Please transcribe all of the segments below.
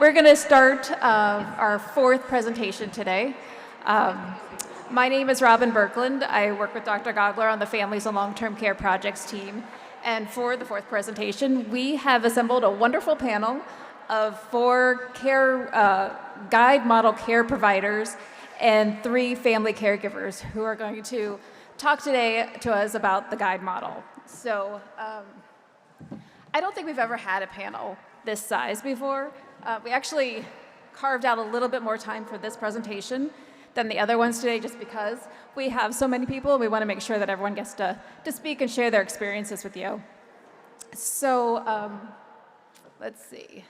We're going to start our fourth presentation today. My name is Robyn Birkeland. I work with Dr. Gogler on the Families and Long-Term Care Projects team. And for the fourth presentation, we have assembled a wonderful panel of 4 guide model care providers and 3 family caregivers who are going to talk today to us about the guide model. So I don't think we've ever had a panel this size before. We actually carved out a little bit more time for this presentation than the other ones today just because we have so many people and we want to make sure that everyone gets to speak and share their experiences with you. So let's see.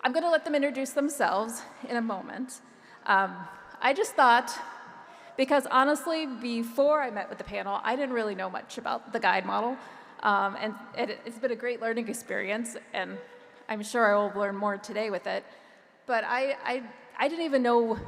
I'm going to let them introduce themselves in a moment. I just thought, because honestly, before I met with the panel, I didn't really know much about the guide model. And it's been a great learning experience, and I'm sure I will learn more today with it. But I didn't even know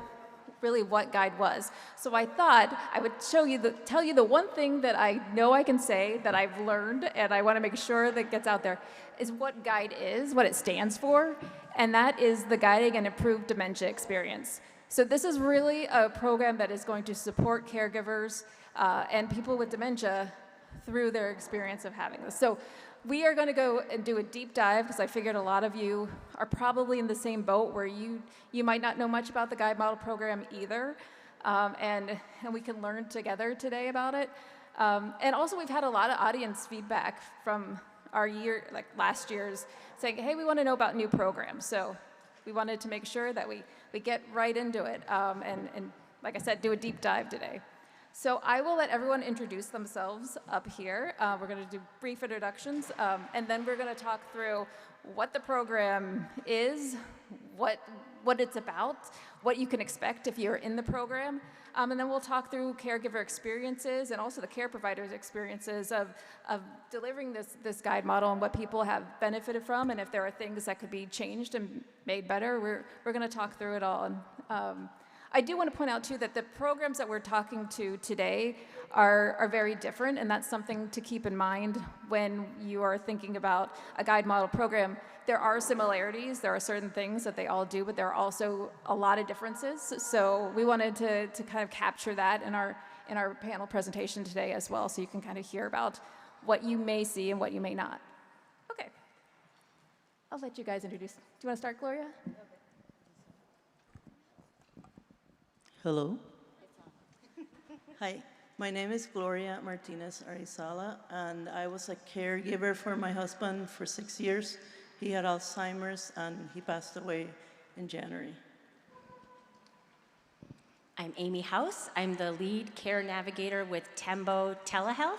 really what guide was. So I thought I would tell you the one thing that I know I can say that I've learned, and I want to make sure that gets out there, is what guide is, what it stands for, and that is the Guiding and Improved Dementia Experience. So this is really a program that is going to support caregivers and people with dementia through their experience of having this. So we are going to go and do a deep dive because I figured a lot of you are probably in the same boat where you might not know much about the guide model program either, and we can learn together today about it. And also we've had a lot of audience feedback from our last year's saying, hey, we want to know about new programs. So we wanted to make sure that we get right into it and like I said, do a deep dive today. So I will let everyone introduce themselves up here. We're going to do brief introductions, and then we're going to talk through what the program is, what it's about, what you can expect if you're in the program, and then we'll talk through caregiver experiences and also the care providers' experiences of delivering this guide model and what people have benefited from, and if there are things that could be changed and made better. We're going to talk through it all. And, I do want to point out, too, that the programs that we're talking to today are very different, and that's something to keep in mind when you are thinking about a guide model program. There are similarities. There are certain things that they all do, but there are also a lot of differences. So we wanted to kind of capture that in our panel presentation today as well, so you can kind of hear about what you may see and what you may not. Okay. I'll let you guys introduce. Do you want to start, Gloria? Hello. Hi, my name is Gloria Martinez-Arizala, and I was a caregiver for my husband for 6 years. He had Alzheimer's, and he passed away in January. I'm Amy House. I'm the lead care navigator with Tembo Telehealth,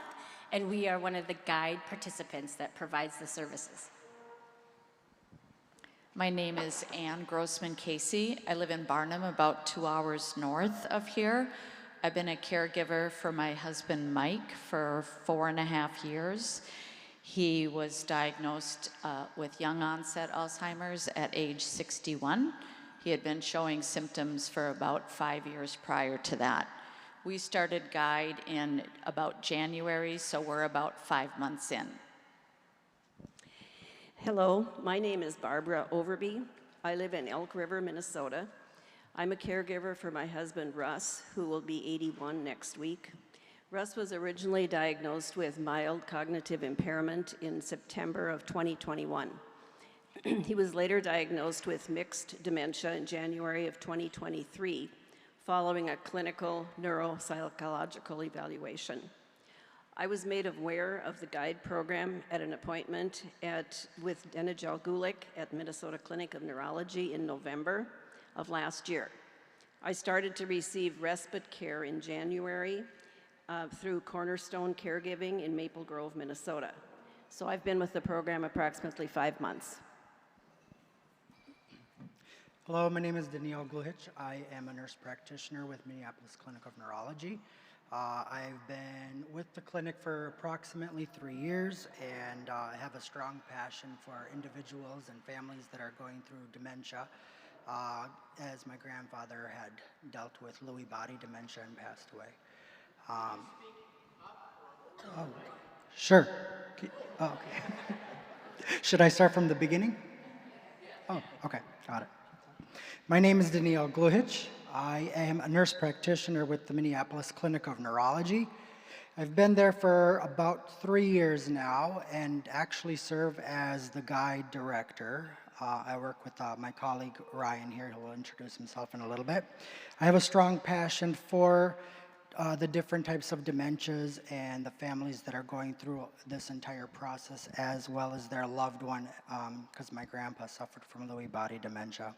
and we are one of the guide participants that provides the services. My name is Ann Grossman Casey. I live in Barnum, about 2 hours north of here. I've been a caregiver for my husband Mike for 4.5 years. He was diagnosed with young onset Alzheimer's at age 61. He had been showing symptoms for about 5 years prior to that. We started Guide in about January, so we're about 5 months in. Hello, my name is Barbara Overbye. I live in Elk River, Minnesota. I'm a caregiver for my husband, Russ, who will be 81 next week. Russ was originally diagnosed with mild cognitive impairment in September of 2021. He was later diagnosed with mixed dementia in January of 2023, following a clinical neuropsychological evaluation. I was made aware of the guide program at an appointment with Denijal Gluhic at Minnesota Clinic of Neurology in November of last year. I started to receive respite care in January through Cornerstone Caregiving in Maple Grove, Minnesota. So I've been with the program approximately 5 months. Hello, my name is Denijal Gluhic. I am a nurse practitioner with Minneapolis Clinic of Neurology. I've been with the clinic for approximately 3 years, and I have a strong passion for individuals and families that are going through dementia, as my grandfather had dealt with Lewy body dementia and passed away. Oh, sure. Oh, okay. Should I start from the beginning? Oh, okay, got it. My name is Denijal Gluhic. I am a nurse practitioner with the Minneapolis Clinic of Neurology. I've been there for about 3 years now and actually serve as the guide director. I work with my colleague Ryan here, who will introduce himself in a little bit. I have a strong passion for the different types of dementias and the families that are going through this entire process, as well as their loved one, because my grandpa suffered from Lewy body dementia.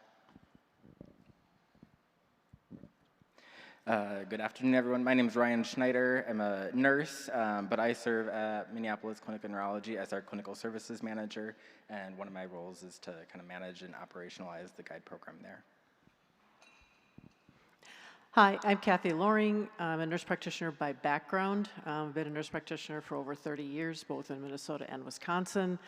Good afternoon, everyone. My name is Ryan Schneider. I'm a nurse, but I serve at Minneapolis Clinic of Neurology as our clinical services manager, and one of my roles is to kind of manage and operationalize the guide program there. Hi, I'm Cathy Lauring. I'm a nurse practitioner by background. I've been a nurse practitioner for over 30 years, both in Minnesota and Wisconsin.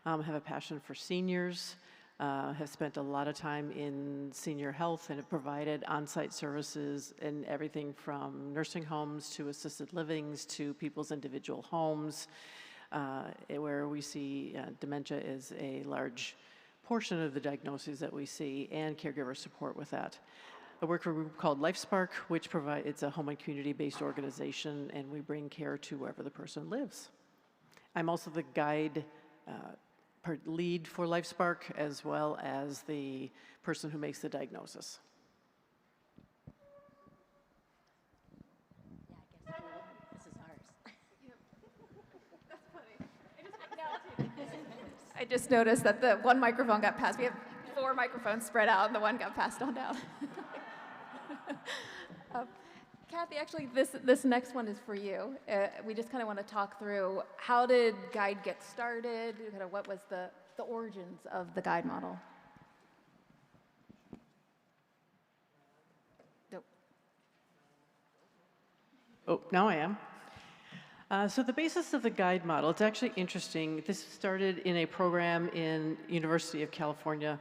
Have a passion for seniors. Have spent a lot of time in senior health and have provided on-site services in everything from nursing homes to assisted livings to people's individual homes, where we see dementia is a large portion of the diagnoses that we see, and caregiver support with that. I work for a group called Lifespark, which it's a home and community-based organization, and we bring care to wherever the person lives. I'm also the guide lead for Lifespark, as well as the person who makes the diagnosis. Yeah, I guess this is ours. That's funny. I just noticed that the one microphone got passed. We have 4 microphones spread out, and the one got passed on down. Cathy, actually, this next one is for you. We just kind of want to talk through, how did GUIDE get started? Kind of what was the origins of the GUIDE model? Nope. Oh, now I am. So the basis of the GUIDE model, it's actually interesting. This started in a program in University of California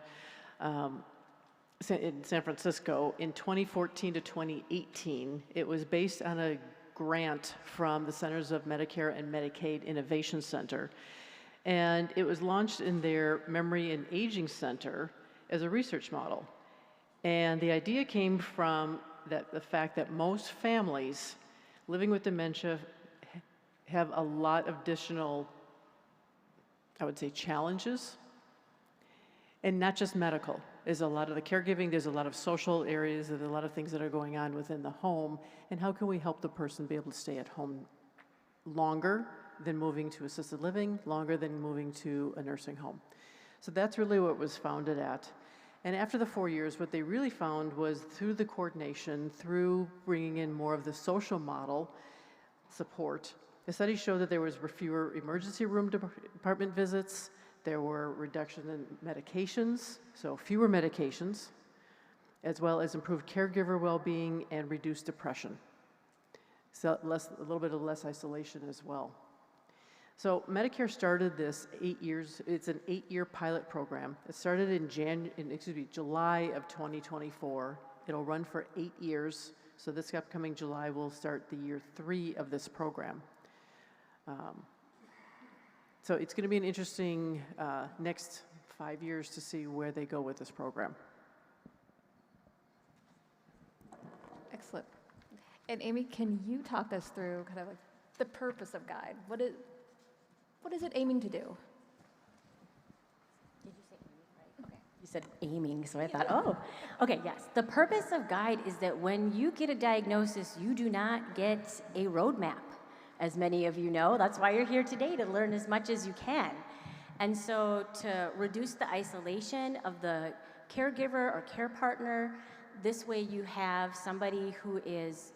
in San Francisco in 2014 to 2018. It was based on a grant from the Centers of Medicare and Medicaid Innovation Center. And it was launched in their Memory and Aging Center as a research model. And the idea came from the fact that most families living with dementia have a lot of additional, I would say, challenges, and not just medical. There's a lot of the caregiving, there's a lot of social areas, there's a lot of things that are going on within the home, and how can we help the person be able to stay at home longer than moving to assisted living, longer than moving to a nursing home. So that's really what it was founded at. And after the 4 years, what they really found was through the coordination, through bringing in more of the social model support, the study showed that there was fewer emergency room department visits, there were reduction in medications, so fewer medications, as well as improved caregiver well-being and reduced depression. So a little bit of less isolation as well. So Medicare started this 8 years, it's an 8-year pilot program. It started in July of 2024. It'll run for 8 years. So this upcoming July will start the year 3 of this program. So it's going to be an interesting next 5 years to see where they go with this program. Excellent. And Amy, can you talk us through kind of like the purpose of GUIDE? What is it aiming to do? Did you say aiming, right? Okay. You said aiming, so I thought, oh, okay, yes. The purpose of GUIDE is that when you get a diagnosis, you do not get a roadmap. As many of you know, that's why you're here today, to learn as much as you can. And so to reduce the isolation of the caregiver or care partner, this way you have somebody who is,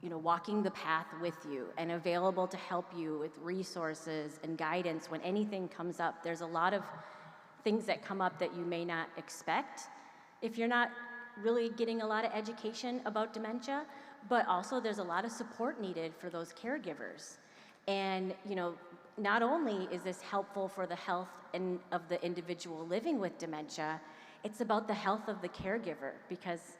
walking the path with you and available to help you with resources and guidance when anything comes up. There's a lot of things that come up that you may not expect if you're not really getting a lot of education about dementia, but also there's a lot of support needed for those caregivers. And, not only is this helpful for the health of the individual living with dementia, it's about the health of the caregiver, because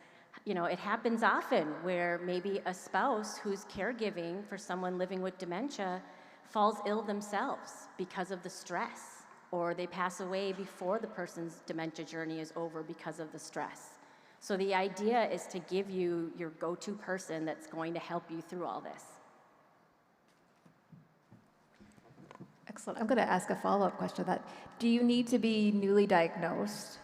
it happens often where maybe a spouse who's caregiving for someone living with dementia falls ill themselves because of the stress or they pass away before the person's dementia journey is over because of the stress. So the idea is to give you your go-to person that's going to help you through all this. Excellent. I'm going to ask a follow-up question to that. Do you need to be newly diagnosed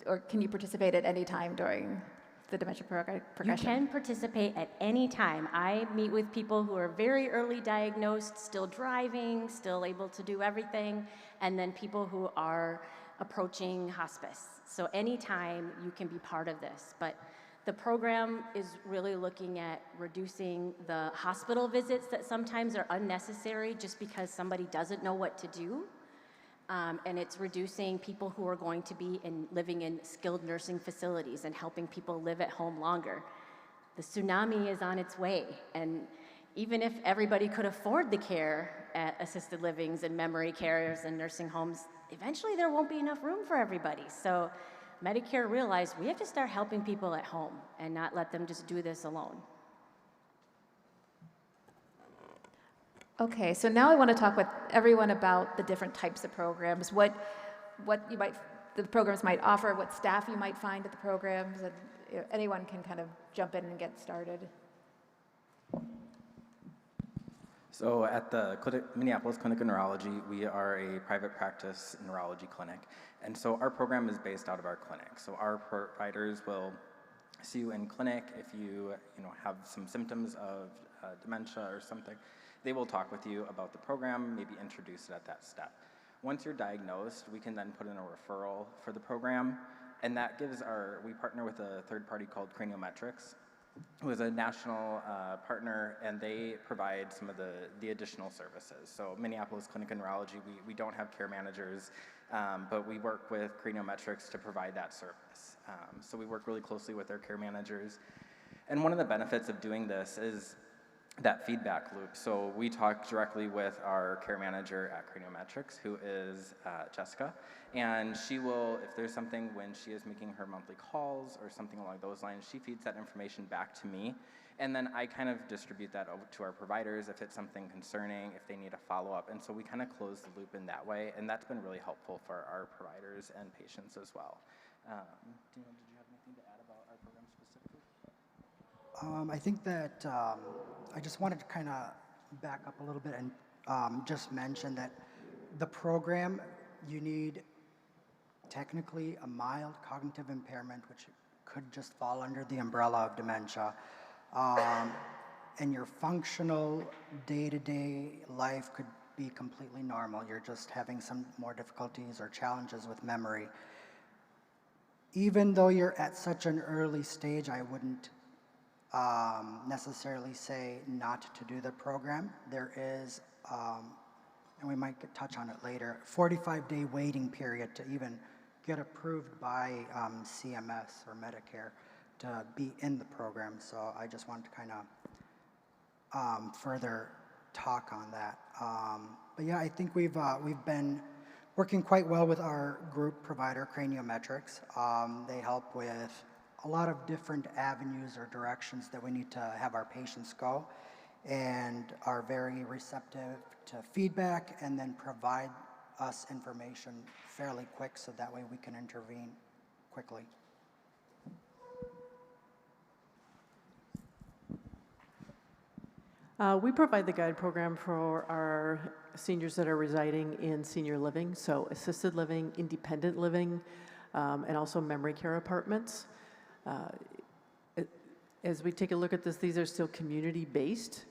or can you participate at any time during the dementia progression? You can participate at any time. I meet with people who are very early diagnosed, still driving, still able to do everything, and then people who are approaching hospice. So anytime you can be part of this. But the program is really looking at reducing the hospital visits that sometimes are unnecessary just because somebody doesn't know what to do. And it's reducing people who are going to be living in skilled nursing facilities and helping people live at home longer. The tsunami is on its way, and even if everybody could afford the care at assisted livings and memory cares and nursing homes, eventually there won't be enough room for everybody. So Medicare realized we have to start helping people at home and not let them just do this alone. Okay, so now I want to talk with everyone about the different types of programs, the programs might offer, what staff you might find at the programs, and anyone can kind of jump in and get started. So at the Minneapolis Clinic of Neurology, we are a private practice neurology clinic. And so our program is based out of our clinic. So our providers will see you in clinic if you have some symptoms of dementia or something. They will talk with you about the program, maybe introduce it at that step. Once you're diagnosed, we can then put in a referral for the program, and that gives we partner with a third party called Craniometrics, who is a national partner, and they provide some of the additional services. So Minneapolis Clinic of Neurology, we don't have care managers, but we work with Craniometrics to provide that service. So we work really closely with their care managers. And one of the benefits of doing this is that feedback loop. So we talk directly with our care manager at Craniometrics, who is Jessica, and she will, if there's something when she is making her monthly calls or something along those lines, she feeds that information back to me, and then I kind of distribute that over to our providers if it's something concerning, if they need a follow-up, and so we kind of close the loop in that way, and that's been really helpful for our providers and patients as well. Did you have anything to add about our program specifically? I think that I just wanted to kind of back up a little bit and just mention that the program, you need technically a mild cognitive impairment, which could just fall under the umbrella of dementia. And your functional day-to-day life could be completely normal. You're just having some more difficulties or challenges with memory. Even though you're at such an early stage, I wouldn't necessarily say not to do the program. There is, and we might touch on it later, 45-day waiting period to even get approved by CMS or Medicare to be in the program. So I just wanted to kind of further talk on that. But yeah, I think we've been working quite well with our group provider, Craniometrics. They help with a lot of different avenues or directions that we need to have our patients go, and are very receptive to feedback and then provide us information fairly quick so that way we can intervene quickly. We provide the guide program for our seniors that are residing in senior living, so assisted living, independent living, and also memory care apartments. As we take a look at this, these are still community-based,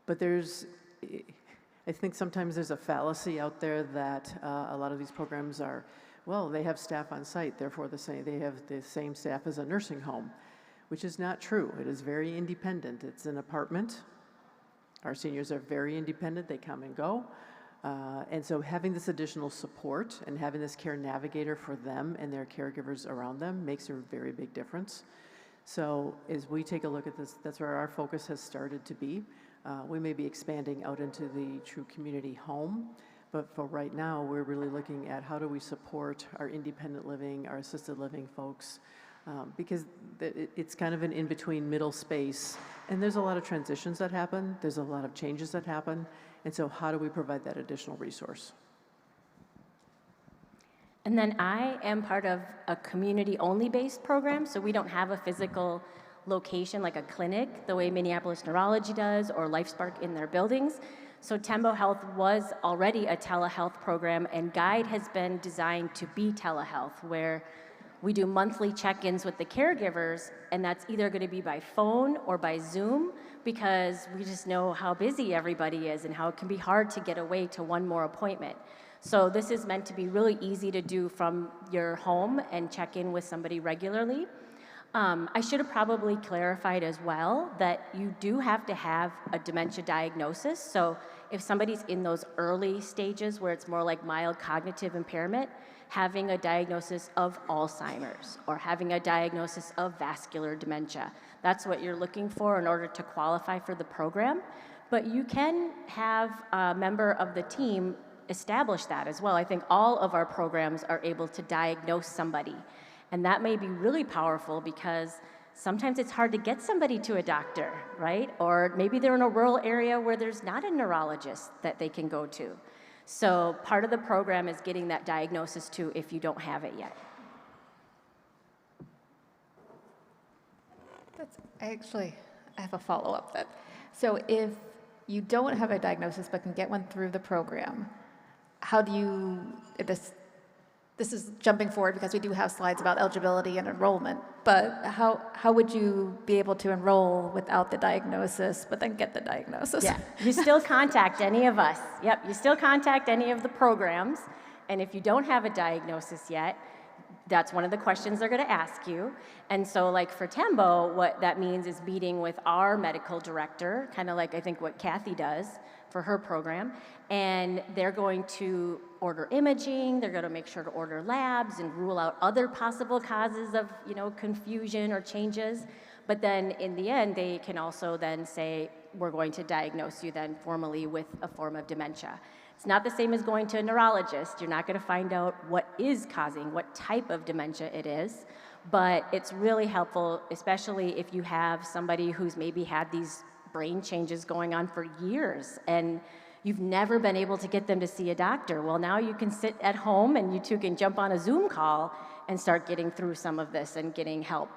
but I think sometimes there's a fallacy out there that a lot of these programs are, well, they have staff on site, therefore they have the same staff as a nursing home, which is not true. It is very independent. It's an apartment. Our seniors are very independent. They come and go. And so having this additional support and having this care navigator for them and their caregivers around them makes a very big difference. So as we take a look at this, that's where our focus has started to be. We may be expanding out into the true community home, but for right now, we're really looking at how do we support our independent living, our assisted living folks, because it's kind of an in-between middle space, and there's a lot of transitions that happen, there's a lot of changes that happen, and so how do we provide that additional resource? And then I am part of a community-only based program, so we don't have a physical location like a clinic, the way Minneapolis Neurology does or Lifespark in their buildings. So Tembo Health was already a telehealth program, and Guide has been designed to be telehealth, where we do monthly check-ins with the caregivers, and that's either going to be by phone or by Zoom, because we just know how busy everybody is and how it can be hard to get away to one more appointment. So this is meant to be really easy to do from your home and check in with somebody regularly. I should have probably clarified as well that you do have to have a dementia diagnosis. So if somebody's in those early stages where it's more like mild cognitive impairment, having a diagnosis of Alzheimer's or having a diagnosis of vascular dementia, that's what you're looking for in order to qualify for the program. But you can have a member of the team establish that as well. I think all of our programs are able to diagnose somebody. And that may be really powerful because sometimes it's hard to get somebody to a doctor, right? Or maybe they're in a rural area where there's not a neurologist that they can go to. So part of the program is getting that diagnosis too if you don't have it yet. I have a follow-up then. So if you don't have a diagnosis but can get one through the program, how do you, this is jumping forward because we do have slides about eligibility and enrollment, but how would you be able to enroll without the diagnosis, but then get the diagnosis? Yeah, you still contact any of us. Yep, you still contact any of the programs, and if you don't have a diagnosis yet, that's one of the questions they're going to ask you. And so like for Tembo, what that means is meeting with our medical director, kind of like I think what Cathy does for her program, and they're going to order imaging, they're going to make sure to order labs and rule out other possible causes of, confusion or changes. But then in the end, they can also then say, we're going to diagnose you then formally with a form of dementia. It's not the same as going to a neurologist. You're not going to find out what is causing, what type of dementia it is, but it's really helpful, especially if you have somebody who's maybe had these brain changes going on for years and you've never been able to get them to see a doctor. Well, now you can sit at home and you two can jump on a Zoom call and start getting through some of this and getting help,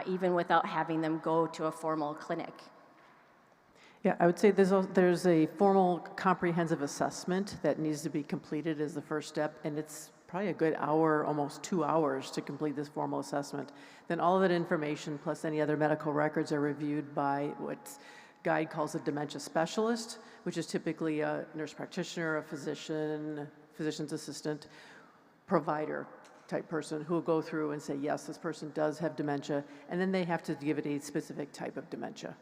even without having them go to a formal clinic. Yeah, I would say there's a formal comprehensive assessment that needs to be completed as the first step, and it's probably a good hour, almost 2 hours to complete this formal assessment. Then all of that information plus any other medical records are reviewed by what Guide calls a dementia specialist, which is typically a nurse practitioner, a physician, physician's assistant, provider type person who will go through and say, yes, this person does have dementia, and then they have to give it a specific type of dementia.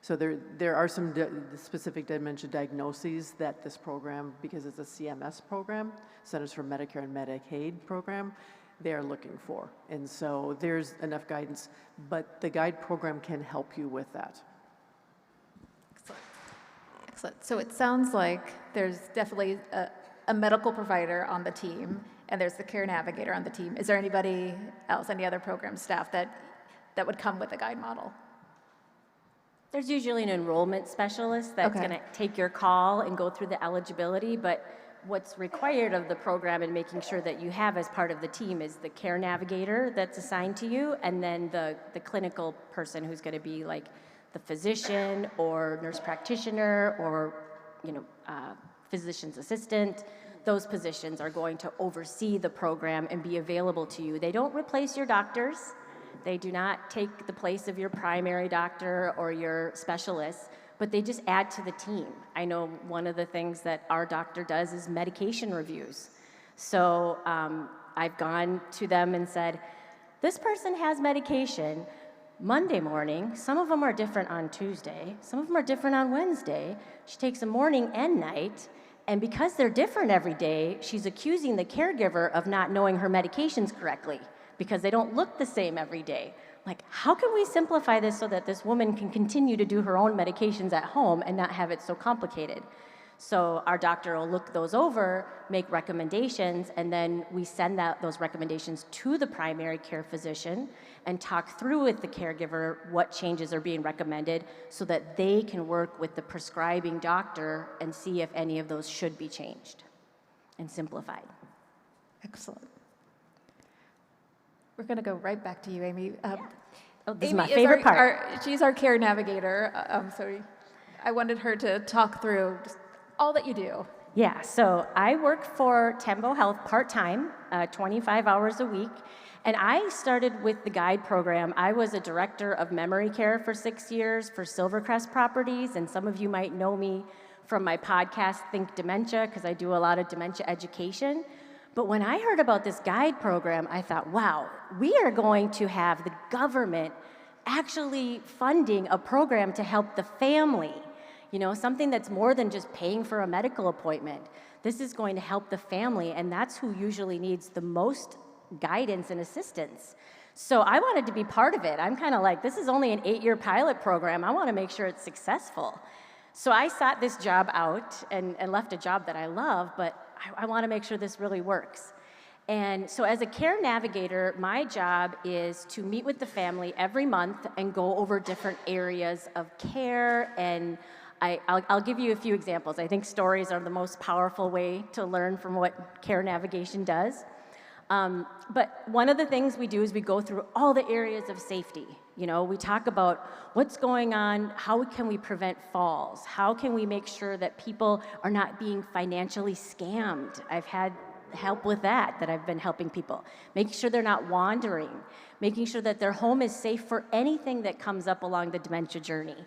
So there are some specific dementia diagnoses that this program, because it's a CMS program, Centers for Medicare and Medicaid program, they are looking for. And so there's enough guidance, but the Guide program can help you with that. Excellent. So it sounds like there's definitely a medical provider on the team, and there's the care navigator on the team. Is there anybody else, any other program staff that would come with the Guide model? There's usually an enrollment specialist that's going to take your call and go through the eligibility, but what's required of the program and making sure that you have as part of the team is the care navigator that's assigned to you, and then the clinical person who's going to be like the physician or nurse practitioner or physician's assistant. Those positions are going to oversee the program and be available to you. They don't replace your doctors. They do not take the place of your primary doctor or your specialist, but they just add to the team. I know one of the things that our doctor does is medication reviews. So I've gone to them and said, this person has medication Monday morning. Some of them are different on Tuesday. Some of them are different on Wednesday. She takes them morning and night. And because they're different every day, she's accusing the caregiver of not knowing her medications correctly because they don't look the same every day. Like, how can we simplify this so that this woman can continue to do her own medications at home and not have it so complicated? So our doctor will look those over, make recommendations, and then we send those recommendations to the primary care physician and talk through with the caregiver what changes are being recommended so that they can work with the prescribing doctor and see if any of those should be changed and simplified. Excellent. We're going to go right back to you, Amy. Oh, this is Amy my favorite part. She's our care navigator, I wanted her to talk through just all that you do. Yeah, so I work for Tembo Health part-time, 25 hours a week, and I started with the guide program. I was a director of memory care for 6 years for Silvercrest Properties, and some of you might know me from my podcast, Think Dementia, because I do a lot of dementia education. But when I heard about this guide program, I thought, wow, we are going to have the government actually funding a program to help the family. You know, something that's more than just paying for a medical appointment. This is going to help the family, and that's who usually needs the most guidance and assistance. So I wanted to be part of it. I'm kind of like, this is only an 8-year pilot program. I want to make sure it's successful. So I sought this job out and left a job that I love, but I want to make sure this really works. And so as a care navigator, my job is to meet with the family every month and go over different areas of care, and I'll give you a few examples. I think stories are the most powerful way to learn from what care navigation does. But one of the things we do is we go through all the areas of safety. You know, we talk about what's going on, how can we prevent falls, how can we make sure that people are not being financially scammed. I've had help with that I've been helping people, making sure they're not wandering, making sure that their home is safe for anything that comes up along the dementia journey.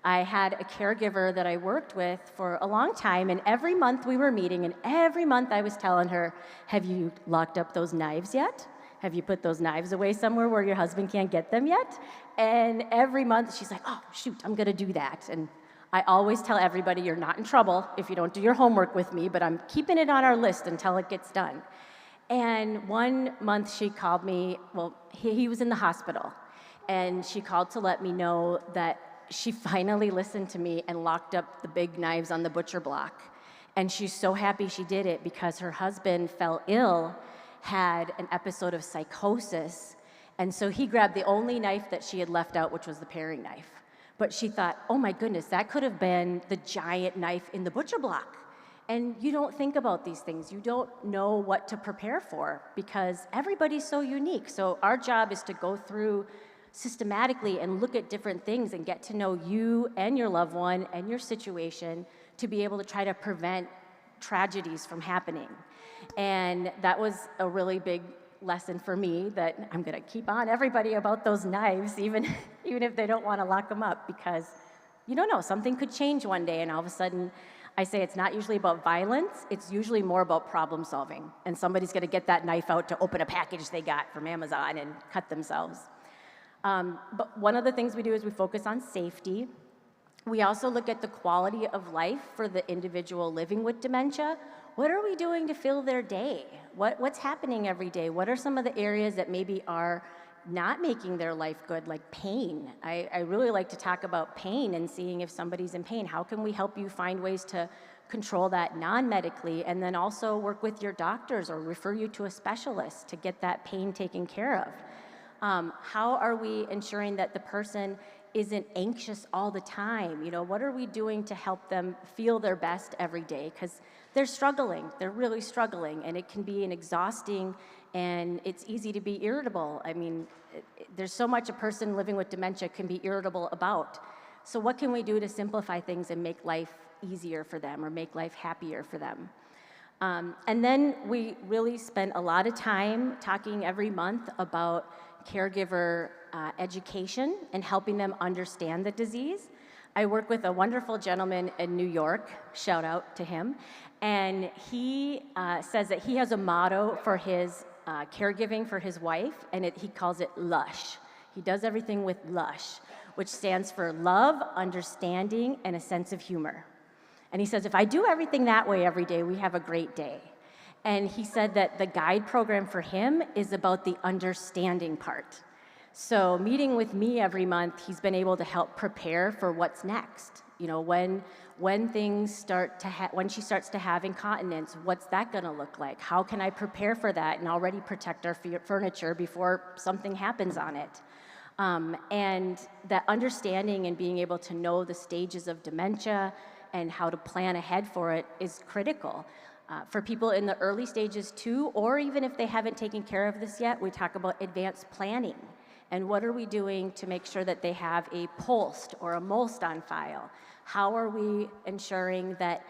I had a caregiver that I worked with for a long time, and every month we were meeting, and every month I was telling her, have you locked up those knives yet? Have you put those knives away somewhere where your husband can't get them yet? And every month she's like, oh, shoot, I'm gonna do that. And I always tell everybody, you're not in trouble if you don't do your homework with me, but I'm keeping it on our list until it gets done. And one month she called me, well, he was in the hospital, and she called to let me know that she finally listened to me and locked up the big knives on the butcher block. And she's so happy she did it because her husband fell ill, had an episode of psychosis, and so he grabbed the only knife that she had left out, which was the paring knife. But she thought, oh my goodness, that could have been the giant knife in the butcher block. And you don't think about these things. You don't know what to prepare for because everybody's so unique. So our job is to go through systematically and look at different things and get to know you and your loved one and your situation to be able to try to prevent tragedies from happening. And that was a really big lesson for me that I'm going to keep on everybody about those knives, even if they don't want to lock them up, because you don't know, something could change one day and all of a sudden, I say it's not usually about violence, it's usually more about problem solving. And somebody's going to get that knife out to open a package they got from Amazon and cut themselves. But one of the things we do is we focus on safety. We also look at the quality of life for the individual living with dementia. What are we doing to fill their day? What's happening every day? What are some of the areas that maybe are not making their life good, like pain? I really like to talk about pain and seeing if somebody's in pain. How can we help you find ways to control that non-medically, and then also work with your doctors or refer you to a specialist to get that pain taken care of? How are we ensuring that the person isn't anxious all the time? You know, what are we doing to help them feel their best every day? Because they're struggling, they're really struggling, and it can be an exhausting, and it's easy to be irritable. I mean, there's so much a person living with dementia can be irritable about. So what can we do to simplify things and make life easier for them or make life happier for them? And then we really spend a lot of time talking every month about caregiver education and helping them understand the disease. I work with a wonderful gentleman in New York, shout out to him, and he says that he has a motto for his caregiving for his wife, and he calls it LUSH. He does everything with LUSH, which stands for love, understanding, and a sense of humor. And he says, if I do everything that way every day, we have a great day. And he said that the guide program for him is about the understanding part. So meeting with me every month, he's been able to help prepare for what's next. You know, when things start to when she starts to have incontinence, what's that going to look like? How can I prepare for that and already protect our furniture before something happens on it? And that understanding and being able to know the stages of dementia and how to plan ahead for it is critical. For people in the early stages too, or even if they haven't taken care of this yet, we talk about advanced planning. And what are we doing to make sure that they have a POLST or a MOLST on file? How are we ensuring that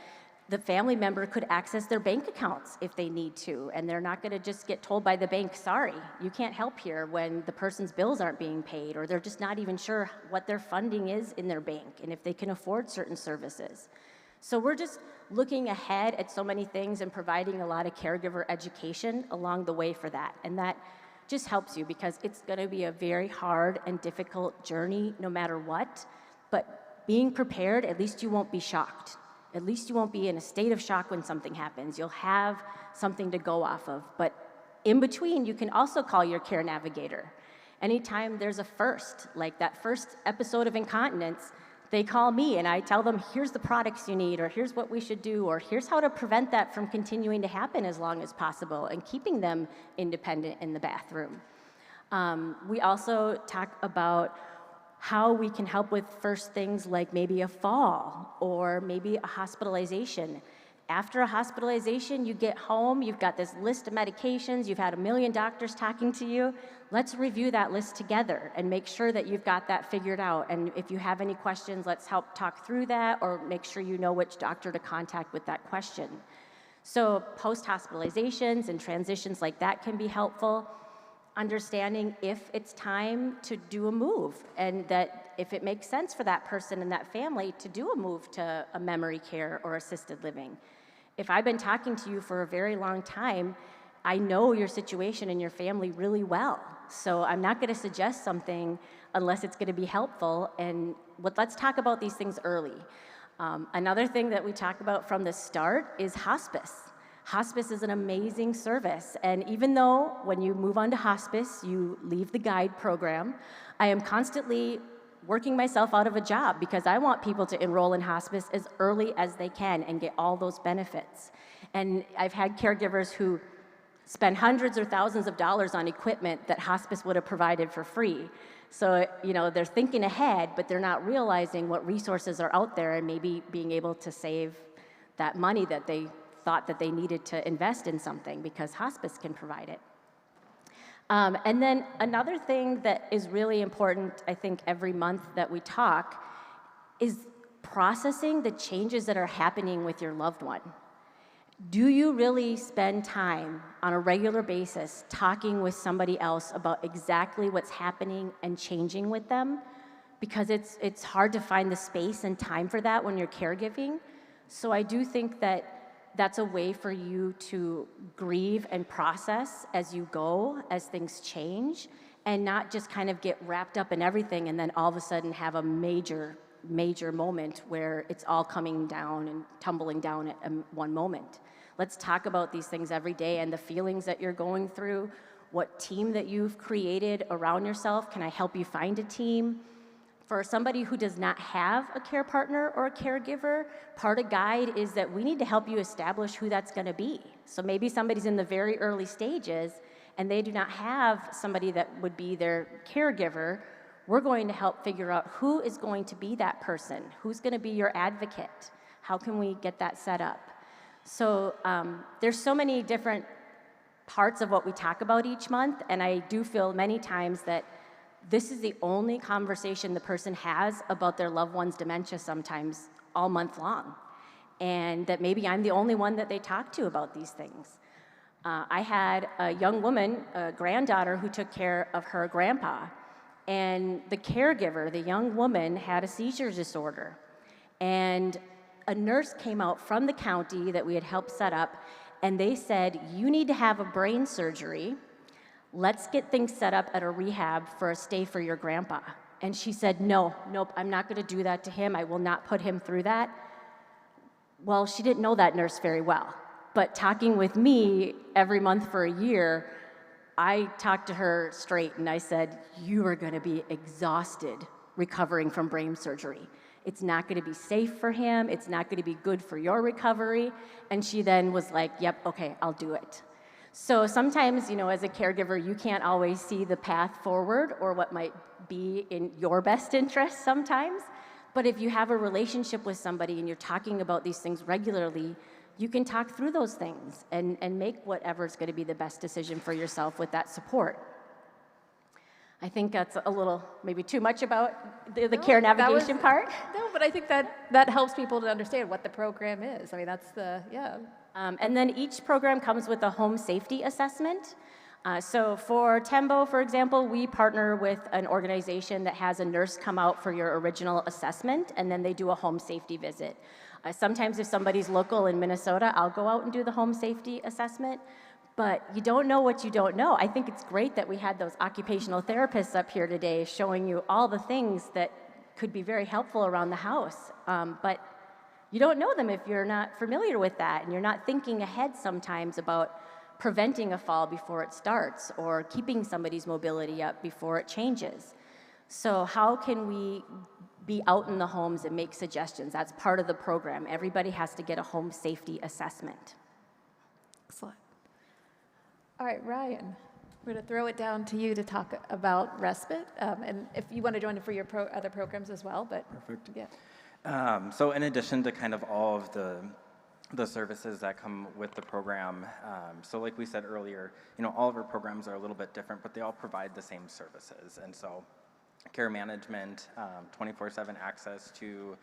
the family member could access their bank accounts if they need to, and they're not gonna just get told by the bank, sorry, you can't help here, when the person's bills aren't being paid, or they're just not even sure what their funding is in their bank and if they can afford certain services. So we're just looking ahead at so many things and providing a lot of caregiver education along the way for that. And that just helps you, because it's gonna be a very hard and difficult journey no matter what, but being prepared, at least you won't be shocked. At least you won't be in a state of shock when something happens. You'll have something to go off of. But in between, you can also call your care navigator. Anytime there's a first, like that first episode of incontinence, they call me and I tell them, here's the products you need, or here's what we should do, or here's how to prevent that from continuing to happen as long as possible and keeping them independent in the bathroom. We also talk about how we can help with first things like maybe a fall or maybe a hospitalization. After a hospitalization, you get home, you've got this list of medications, you've had a million doctors talking to you. Let's review that list together and make sure that you've got that figured out. And if you have any questions, let's help talk through that, or make sure you know which doctor to contact with that question. So post-hospitalizations and transitions like that can be helpful. Understanding if it's time to do a move, and that if it makes sense for that person and that family to do a move to a memory care or assisted living. If I've been talking to you for a very long time, I know your situation and your family really well. So I'm not gonna suggest something unless it's gonna be helpful, and let's talk about these things early. Another thing that we talk about from the start is hospice. Hospice is an amazing service, and even though when you move on to hospice, you leave the guide program, I am constantly working myself out of a job because I want people to enroll in hospice as early as they can and get all those benefits. And I've had caregivers who spend hundreds or thousands of dollars on equipment that hospice would have provided for free. So, they're thinking ahead, but they're not realizing what resources are out there and maybe being able to save that money that they thought that they needed to invest in something, because hospice can provide it. And then another thing that is really important, I think, every month that we talk, is processing the changes that are happening with your loved one. Do you really spend time on a regular basis talking with somebody else about exactly what's happening and changing with them? Because it's hard to find the space and time for that when you're caregiving. So I do think that that's a way for you to grieve and process as you go, as things change, and not just kind of get wrapped up in everything and then all of a sudden have a major moment where it's all coming down and tumbling down at one moment. Let's talk about these things every day and the feelings that you're going through, what team that you've created around yourself. Can I help you find a team? For somebody who does not have a care partner or a caregiver, part of guide is that we need to help you establish who that's gonna be. So maybe somebody's in the very early stages and they do not have somebody that would be their caregiver. We're going to help figure out who is going to be that person, who's gonna be your advocate. How can we get that set up? So there's so many different parts of what we talk about each month, and I do feel many times that this is the only conversation the person has about their loved one's dementia sometimes all month long, and that maybe I'm the only one that they talk to about these things. I had a young woman, a granddaughter, who took care of her grandpa, and the caregiver, the young woman, had a seizure disorder, and a nurse came out from the county that we had helped set up, and they said, you need to have a brain surgery. Let's get things set up at a rehab for a stay for your grandpa. And she said, nope, I'm not gonna do that to him. I will not put him through that. Well, she didn't know that nurse very well, but talking with me every month for a year, I talked to her straight and I said, you are gonna be exhausted recovering from brain surgery. It's not gonna be safe for him. It's not gonna be good for your recovery. And she then was like, yep, okay, I'll do it. So sometimes, as a caregiver, you can't always see the path forward or what might be in your best interest sometimes. But if you have a relationship with somebody and you're talking about these things regularly, you can talk through those things and make whatever's going to be the best decision for yourself with that support. I think that's a little, maybe too much about the care navigation part. No, but I think that helps people to understand what the program is. I mean, that's yeah. And then each program comes with a home safety assessment. So for Tembo, for example, we partner with an organization that has a nurse come out for your original assessment, and then they do a home safety visit. Sometimes if somebody's local in Minnesota, I'll go out and do the home safety assessment, but you don't know what you don't know. I think it's great that we had those occupational therapists up here today showing you all the things that could be very helpful around the house, but you don't know them if you're not familiar with that, and you're not thinking ahead sometimes about preventing a fall before it starts or keeping somebody's mobility up before it changes. So how can we be out in the homes and make suggestions? That's part of the program. Everybody has to get a home safety assessment. Excellent. All right, Ryan, we're going to throw it down to you to talk about respite, and if you want to join in for your other programs as well. But Perfect. Yeah. So in addition to kind of all of the services that come with the program, so like we said earlier, all of our programs are a little bit different, but they all provide the same services. And so care management, 24/7 access to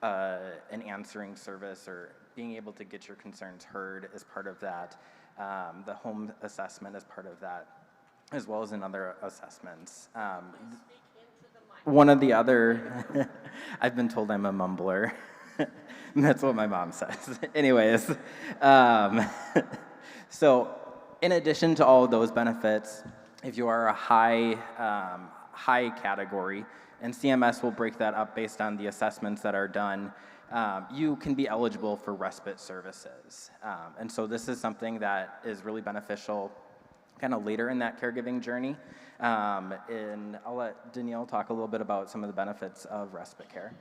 an answering service or being able to get your concerns heard is part of that. The home assessment is part of that, as well as in other assessments. One of the other, I've been told I'm a mumbler. That's what my mom says. Anyways, so in addition to all of those benefits, if you are a high category, and CMS will break that up based on the assessments that are done, you can be eligible for respite services. And so this is something that is really beneficial kind of later in that caregiving journey. And I'll let Denijal talk a little bit about some of the benefits of respite care.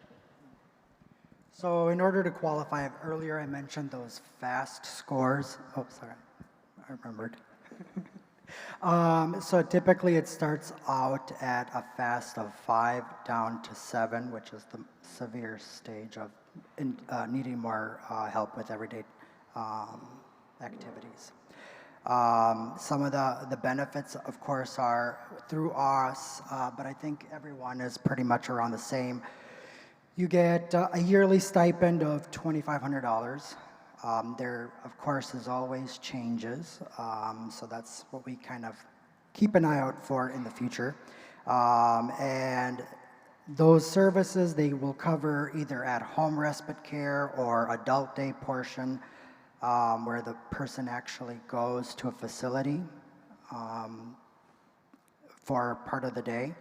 So in order to qualify, earlier I mentioned those FAST scores. Oh, sorry, I remembered. So typically it starts out at a FAST of 5 down to 7, which is the severe stage of needing more help with everyday activities. Some of the benefits, of course, are through us, but I think everyone is pretty much around the same. You get a yearly stipend of $2,500. There, of course, as always, changes, so that's what we kind of keep an eye out for in the future. And those services, they will cover either at-home respite care or adult day portion, where the person actually goes to a facility for part of the day.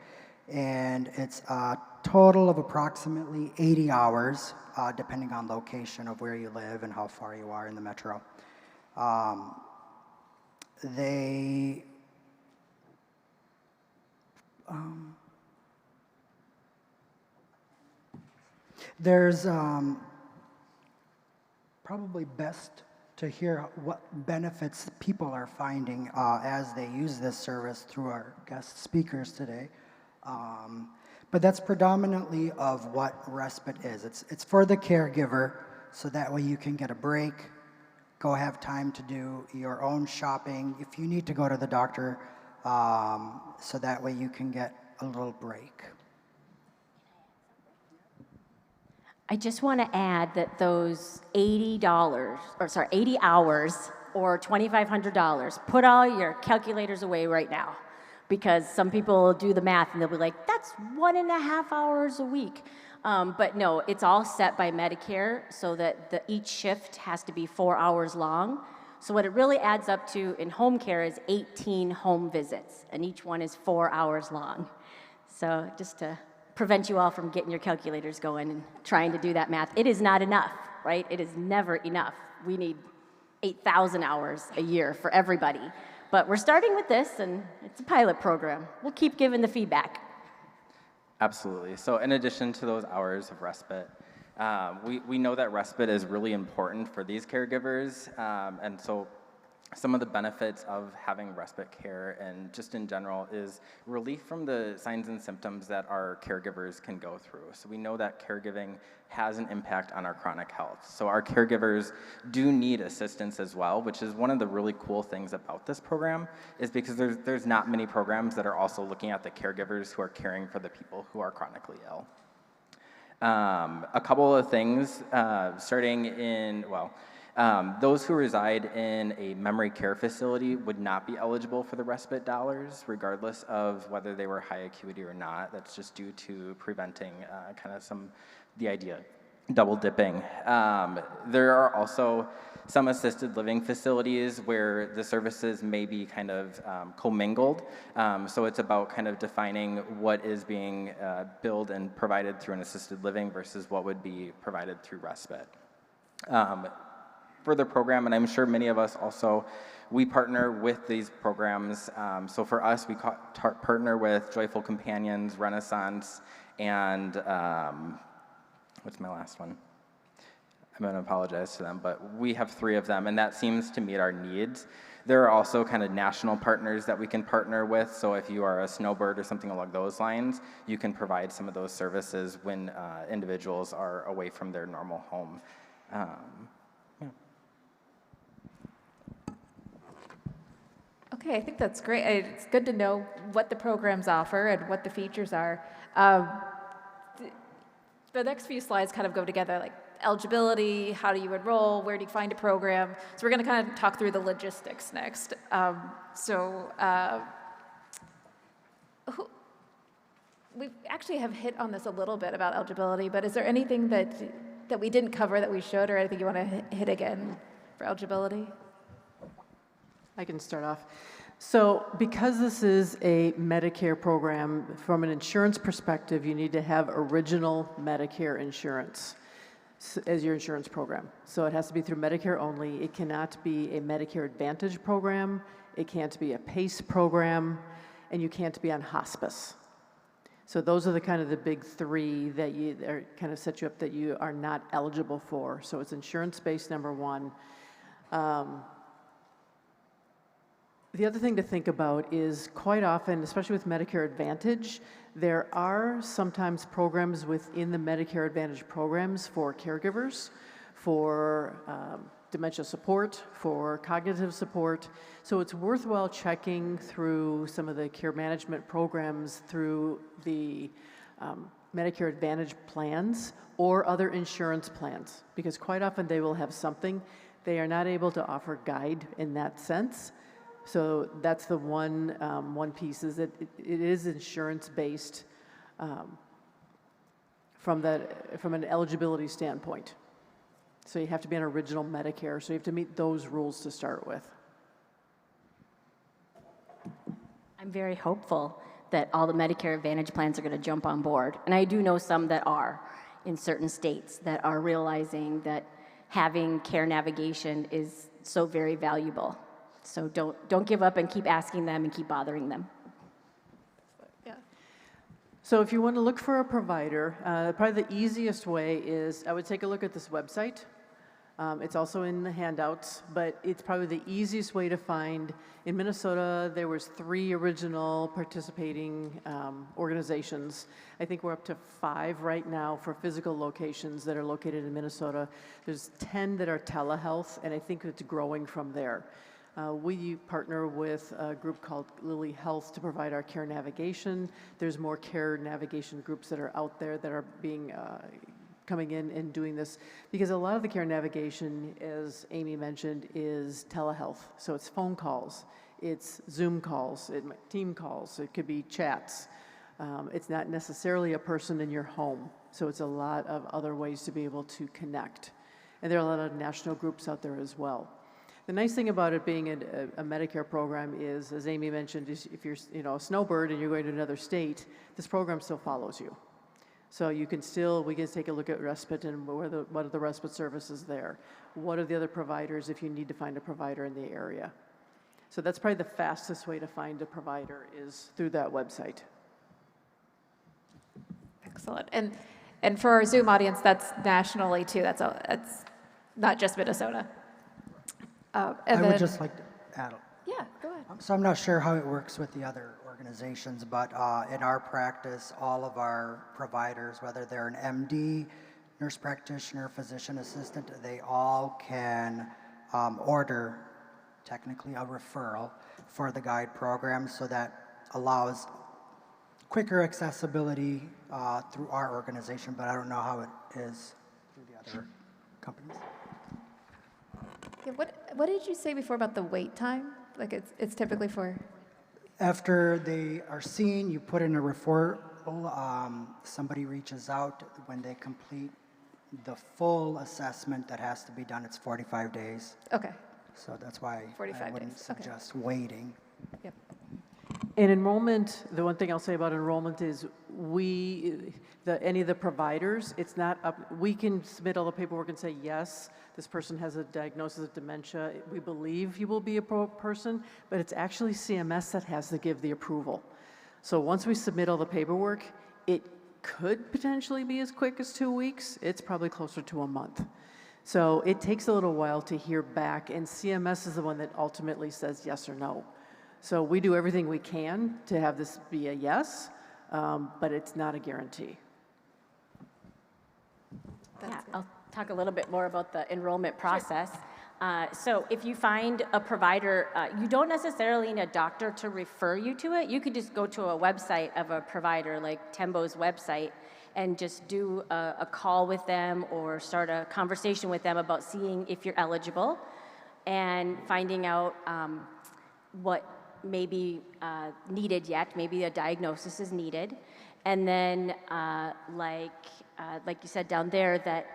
And it's a total of approximately 80 hours, depending on location of where you live and how far you are in the metro. There's probably best to hear what benefits people are finding as they use this service through our guest speakers today. But that's predominantly of what respite is. It's for the caregiver, so that way you can get a break, go have time to do your own shopping, if you need to go to the doctor, so that way you can get a little break. I just want to add that those $80, 80 hours or $2,500, put all your calculators away right now. Because some people will do the math and they'll be like, that's 1.5 hours a week. But no, it's all set by Medicare so that each shift has to be 4 hours long. So what it really adds up to in home care is 18 home visits, and each one is 4 hours long. So just to prevent you all from getting your calculators going and trying to do that math, it is not enough, right? It is never enough. We need 8,000 hours a year for everybody. But we're starting with this, and it's a pilot program. We'll keep giving the feedback. Absolutely. So in addition to those hours of respite, we know that respite is really important for these caregivers. And so some of the benefits of having respite care and just in general is relief from the signs and symptoms that our caregivers can go through. So we know that caregiving has an impact on our chronic health. So our caregivers do need assistance as well, which is one of the really cool things about this program, is because there's not many programs that are also looking at the caregivers who are caring for the people who are chronically ill. A couple of things, starting in, those who reside in a memory care facility would not be eligible for the respite dollars, regardless of whether they were high acuity or not. That's just due to preventing the idea double dipping. There are also some assisted living facilities where the services may be kind of commingled. So it's about kind of defining what is being billed and provided through an assisted living versus what would be provided through respite. For the program, and I'm sure many of us also, we partner with these programs. So for us, we partner with Joyful Companions, Renaissance, and what's my last one? I'm going to apologize to them, but we have 3 of them, and that seems to meet our needs. There are also kind of national partners that we can partner with, so if you are a snowbird or something along those lines, you can provide some of those services when individuals are away from their normal home. Okay, I think that's great. It's good to know what the programs offer and what the features are. The next few slides kind of go together, like eligibility, how do you enroll, where do you find a program? So we're going to kind of talk through the logistics next. We actually have hit on this a little bit about eligibility, but is there anything that we didn't cover that we should, or anything you want to hit again for eligibility? I can start off. So because this is a Medicare program, from an insurance perspective, you need to have original Medicare insurance as your insurance program. So it has to be through Medicare only. It cannot be a Medicare Advantage program. It can't be a PACE program, and you can't be on hospice. So those are the kind of the big 3 that are kind of set you up that you are not eligible for. So it's insurance-based, number 1. The other thing to think about is quite often, especially with Medicare Advantage, there are sometimes programs within the Medicare Advantage programs for caregivers, for dementia support, for cognitive support. So it's worthwhile checking through some of the care management programs through the Medicare Advantage plans or other insurance plans, because quite often they will have something. They are not able to offer guide in that sense. So that's the one piece, is that it is insurance-based from an eligibility standpoint. So you have to be on original Medicare, so you have to meet those rules to start with. I'm very hopeful that all the Medicare Advantage plans are going to jump on board. And I do know some that are in certain states that are realizing that having care navigation is so very valuable. So don't give up and keep asking them and keep bothering them. Yeah. So if you want to look for a provider, probably the easiest way is I would take a look at this website. It's also in the handouts, but it's probably the easiest way to find. In Minnesota, there was 3 original participating organizations. I think we're up to 5 right now for physical locations that are located in Minnesota. There's 10 that are telehealth, and I think it's growing from there. We partner with a group called Lilly Health to provide our care navigation. There's more care navigation groups that are out there that are coming in and doing this, because a lot of the care navigation, as Amy mentioned, is telehealth. So it's phone calls, it's Zoom calls, team calls, it could be chats. It's not necessarily a person in your home. So it's a lot of other ways to be able to connect. And there are a lot of national groups out there as well. The nice thing about it being a Medicare program is, as Amy mentioned, is if you're a snowbird and you're going to another state, this program still follows you. So we can take a look at respite and what are the respite services there. What are the other providers if you need to find a provider in the area. So that's probably the fastest way to find a provider is through that website. Excellent. And for our Zoom audience, that's nationally too. That's not just Minnesota. I would just like to, add? Yeah, go ahead. So I'm not sure how it works with the other organizations, but in our practice, all of our providers, whether they're an MD, nurse practitioner, physician assistant, they all can order technically a referral for the guide program, so that allows quicker accessibility through our organization, but I don't know how it is through the other companies. Yeah, what did you say before about the wait time? Like it's typically for? After they are seen, you put in a referral, somebody reaches out. When they complete the full assessment that has to be done, it's 45 days. Okay. So that's why 45 I wouldn't days, okay. suggest waiting. Yep. In enrollment, the one thing I'll say about enrollment is any of the providers, it's not up, we can submit all the paperwork and say, yes, this person has a diagnosis of dementia, we believe you will be a person, but it's actually CMS that has to give the approval. So once we submit all the paperwork, it could potentially be as quick as 2 weeks. It's probably closer to a month. So it takes a little while to hear back, and CMS is the one that ultimately says yes or no. So we do everything we can to have this be a yes, but it's not a guarantee. Yeah, I'll talk a little bit more about the enrollment process. So if you find a provider, you don't necessarily need a doctor to refer you to it. You could just go to a website of a provider like Tembo's website and just do a call with them or start a conversation with them about seeing if you're eligible and finding out what may be needed yet. Maybe a diagnosis is needed. And then like you said down there, that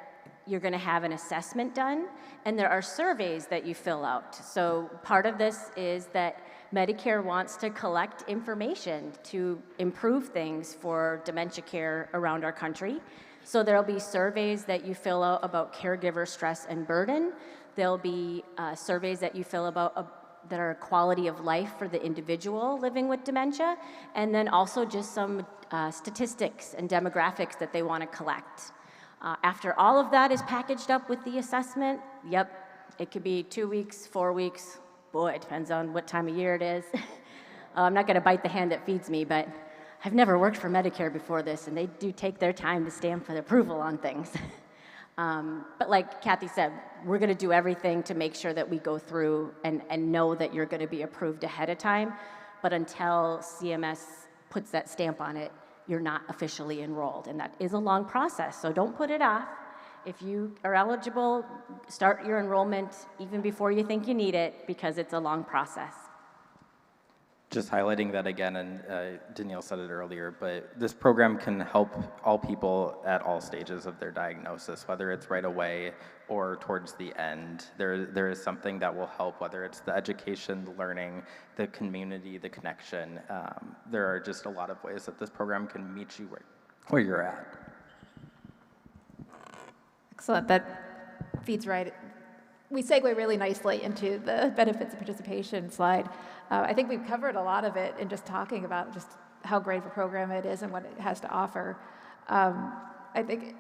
you're going to have an assessment done, and there are surveys that you fill out. So part of this is that Medicare wants to collect information to improve things for dementia care around our country. So there'll be surveys that you fill out about caregiver stress and burden. There'll be surveys that you fill about that are quality of life for the individual living with dementia, and then also just some statistics and demographics that they want to collect. After all of that is packaged up with the assessment, it could be 2 weeks, 4 weeks. Boy, it depends on what time of year it is. I'm not going to bite the hand that feeds me, but I've never worked for Medicare before this, and they do take their time to stamp for the approval on things. But like Cathy said, we're going to do everything to make sure that we go through and know that you're going to be approved ahead of time. But until CMS puts that stamp on it, you're not officially enrolled. And that is a long process, so don't put it off. If you are eligible, start your enrollment even before you think you need it, because it's a long process. Just highlighting that again, and Danielle said it earlier, but this program can help all people at all stages of their diagnosis, whether it's right away or towards the end. There is something that will help, whether it's the education, the learning, the community, the connection. There are just a lot of ways that this program can meet you where you're at. Excellent. That feeds right. We segue really nicely into the benefits of participation slide. I think we've covered a lot of it in just talking about just how great of a program it is and what it has to offer. I think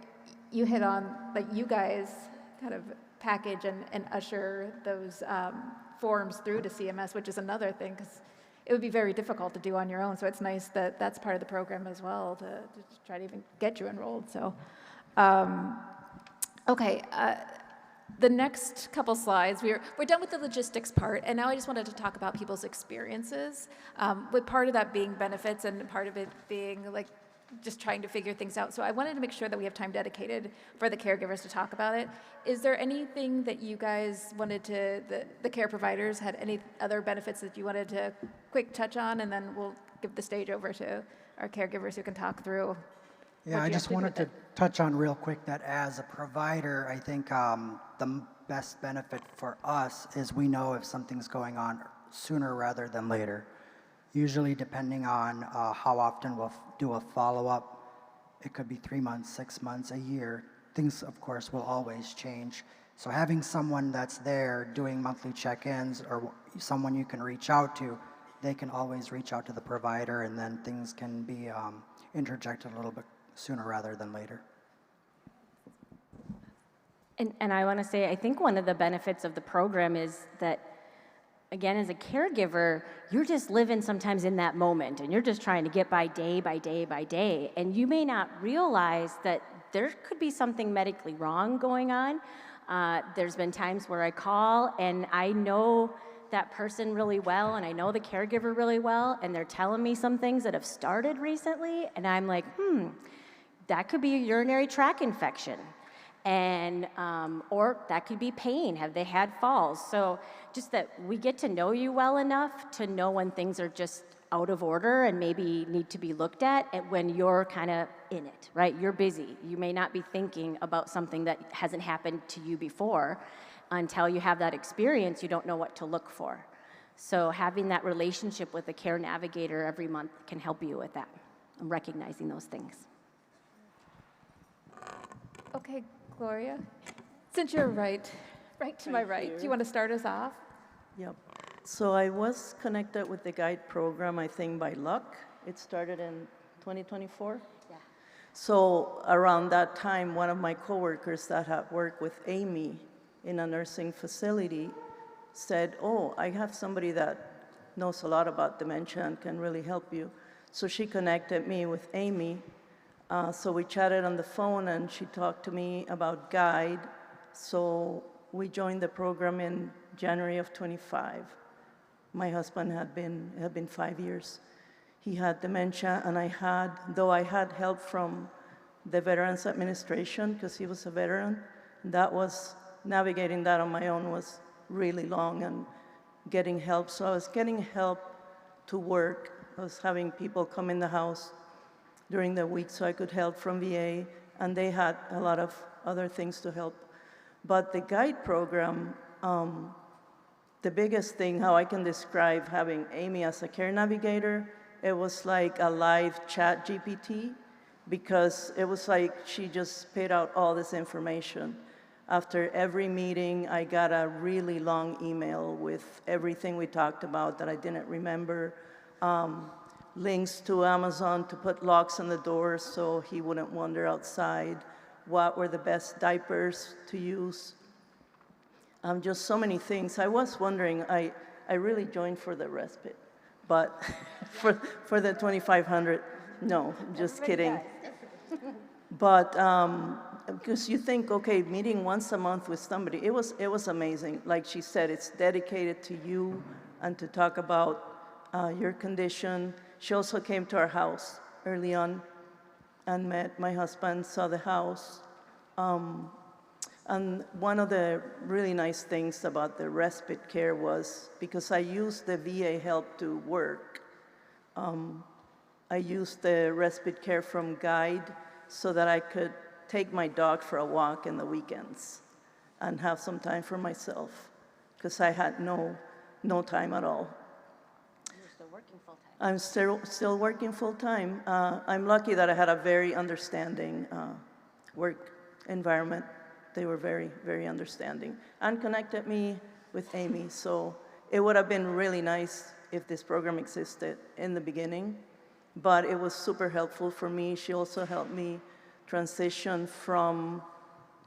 you hit on, like, you guys kind of package and usher those forms through to CMS, which is another thing, because it would be very difficult to do on your own. So it's nice that that's part of the program as well, to try to even get you enrolled. So, okay. The next couple slides, we're done with the logistics part, and now I just wanted to talk about people's experiences, with part of that being benefits and part of it being like just trying to figure things out. So I wanted to make sure that we have time dedicated for the caregivers to talk about it. Is there anything that you guys wanted to, the care providers had any other benefits that you wanted to quick touch on, and then we'll give the stage over to our caregivers who can talk through. Yeah, I just wanted to touch on real quick that as a provider, I think the best benefit for us is we know if something's going on sooner rather than later. Usually, depending on how often we'll do a follow-up, it could be 3 months, 6 months, a year. Things, of course, will always change. So having someone that's there doing monthly check-ins, or someone you can reach out to, they can always reach out to the provider, and then things can be interjected a little bit sooner rather than later. And I want to say, I think one of the benefits of the program is that again, as a caregiver, you're just living sometimes in that moment, and you're just trying to get by day by day by day, and you may not realize that there could be something medically wrong going on. There's been times where I call, and I know that person really well, and I know the caregiver really well, and they're telling me some things that have started recently, and I'm like, that could be a urinary tract infection. And, or that could be pain. Have they had falls? So just that we get to know you well enough to know when things are just out of order and maybe need to be looked at, and when you're kind of in it, right? You're busy. You may not be thinking about something that hasn't happened to you before. Until you have that experience, you don't know what to look for. So having that relationship with a care navigator every month can help you with that, and recognizing those things. Okay, Gloria, since you're right to my right, do you want to start us off? Yep. So I was connected with the guide program, I think, by luck. It started in 2024. Yeah. So around that time, one of my coworkers that had worked with Amy in a nursing facility said, oh, I have somebody that knows a lot about dementia and can really help you. So she connected me with Amy. So we chatted on the phone, and she talked to me about Guide. So we joined the program in January of 25. My husband had been 5 years. He had dementia, and though I had help from the Veterans Administration, because he was a veteran, navigating that on my own was really long, and getting help. So I was getting help to work. I was having people come in the house during the week so I could help from VA, and they had a lot of other things to help. But the guide program, the biggest thing, how I can describe having Amy as a care navigator, it was like a live chat GPT, because it was like she just spit out all this information. After every meeting, I got a really long email with everything we talked about that I didn't remember. Links to Amazon to put locks on the doors so he wouldn't wander outside, what were the best diapers to use, just so many things. I was wondering, I really joined for the respite, but for the 2,500, no, just kidding. But because you think, okay, meeting once a month with somebody, it was amazing. Like she said, it's dedicated to you and to talk about your condition. She also came to our house early on and met my husband, saw the house. And one of the really nice things about the respite care was, because I used the VA help to work, I used the respite care from Guide so that I could take my dog for a walk in the weekends and have some time for myself, because I had no time at all. I'm still working full-time. I'm lucky that I had a very understanding work environment. They were very, very understanding and connected me with Amy. So it would have been really nice if this program existed in the beginning, but it was super helpful for me. She also helped me transition from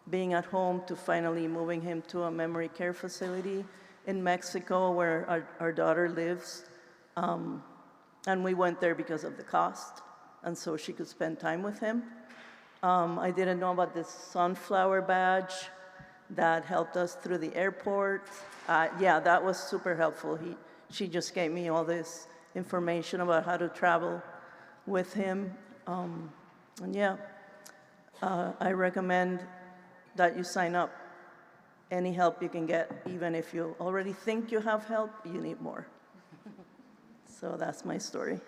being at home to finally moving him to a memory care facility in Mexico, where our daughter lives. And we went there because of the cost, and so she could spend time with him. I didn't know about this sunflower badge that helped us through the airport. Yeah, that was super helpful. She just gave me all this information about how to travel with him. And yeah, I recommend that you sign up. Any help you can get, even if you already think you have help, you need more. So that's my story.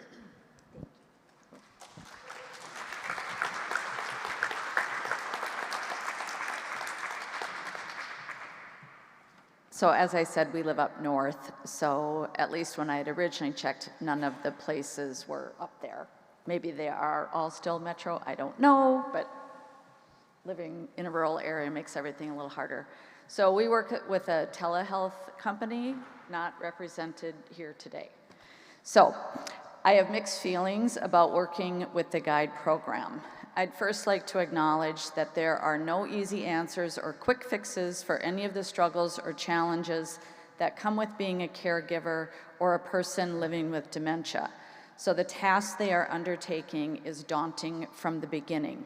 So as I said, we live up north, so at least when I had originally checked, none of the places were up there. Maybe they are all still metro, I don't know, but living in a rural area makes everything a little harder. So we work with a telehealth company, not represented here today. So I have mixed feelings about working with the guide program. I'd first like to acknowledge that there are no easy answers or quick fixes for any of the struggles or challenges that come with being a caregiver or a person living with dementia. So the task they are undertaking is daunting from the beginning.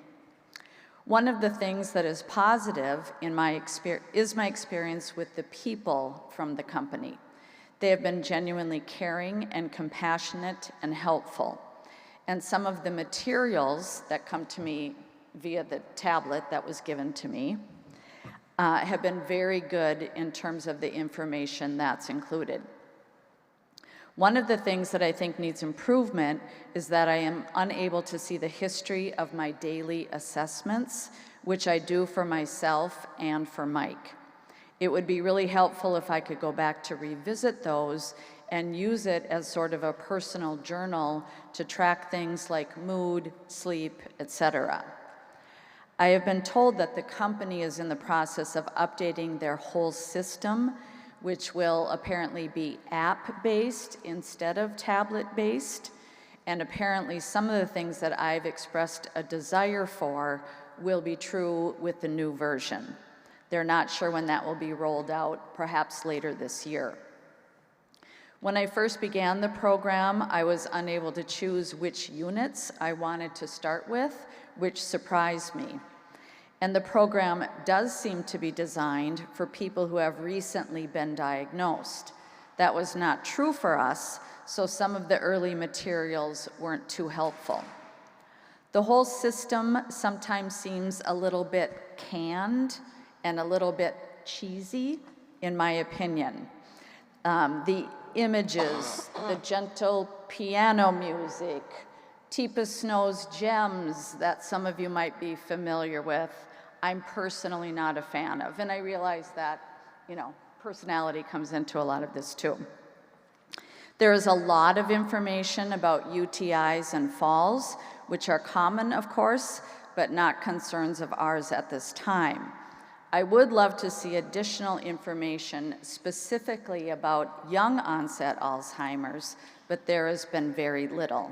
One of the things that is positive in my experience with the people from the company. They have been genuinely caring and compassionate and helpful. And some of the materials that come to me via the tablet that was given to me have been very good in terms of the information that's included. One of the things that I think needs improvement is that I am unable to see the history of my daily assessments, which I do for myself and for Mike. It would be really helpful if I could go back to revisit those and use it as sort of a personal journal to track things like mood, sleep, etc. I have been told that the company is in the process of updating their whole system, which will apparently be app-based instead of tablet-based. And apparently some of the things that I've expressed a desire for will be true with the new version. They're not sure when that will be rolled out, perhaps later this year. When I first began the program, I was unable to choose which units I wanted to start with, which surprised me. And the program does seem to be designed for people who have recently been diagnosed. That was not true for us, so some of the early materials weren't too helpful. The whole system sometimes seems a little bit canned and a little bit cheesy, in my opinion. The images, the gentle piano music, Teepa Snow's gems that some of you might be familiar with, I'm personally not a fan of. And I realize that, personality comes into a lot of this too. There is a lot of information about UTIs and falls, which are common, of course, but not concerns of ours at this time. I would love to see additional information specifically about young onset Alzheimer's, but there has been very little.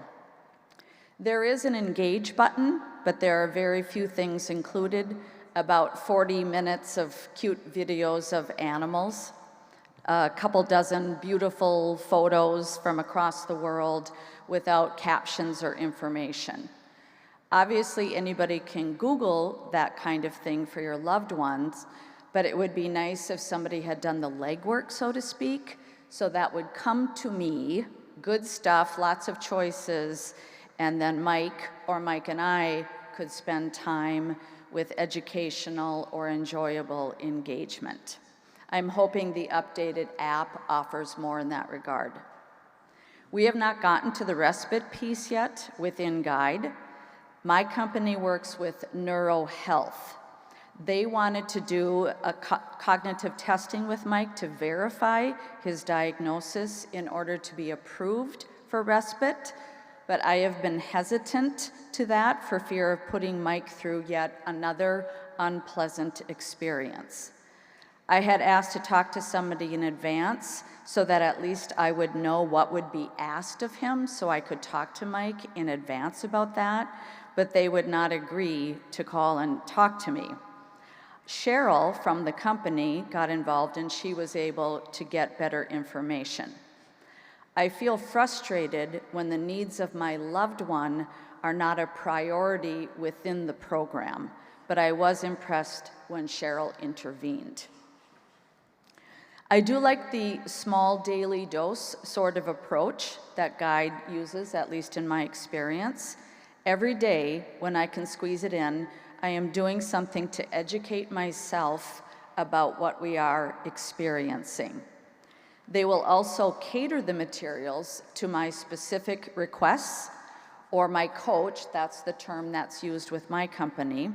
There is an engage button, but there are very few things included. About 40 minutes of cute videos of animals, a couple dozen beautiful photos from across the world without captions or information. Obviously, anybody can Google that kind of thing for your loved ones, but it would be nice if somebody had done the legwork, so to speak, so that would come to me, good stuff, lots of choices, and then Mike and I could spend time with educational or enjoyable engagement. I'm hoping the updated app offers more in that regard. We have not gotten to the respite piece yet within Guide. My company works with NeuroHealth. They wanted to do a cognitive testing with Mike to verify his diagnosis in order to be approved for respite, but I have been hesitant to that for fear of putting Mike through yet another unpleasant experience. I had asked to talk to somebody in advance so that at least I would know what would be asked of him so I could talk to Mike in advance about that, but they would not agree to call and talk to me. Cheryl from the company got involved and she was able to get better information. I feel frustrated when the needs of my loved one are not a priority within the program, but I was impressed when Cheryl intervened. I do like the small daily dose sort of approach that Guide uses, at least in my experience. Every day, when I can squeeze it in, I am doing something to educate myself about what we are experiencing. They will also cater the materials to my specific requests, or my coach, that's the term that's used with my company,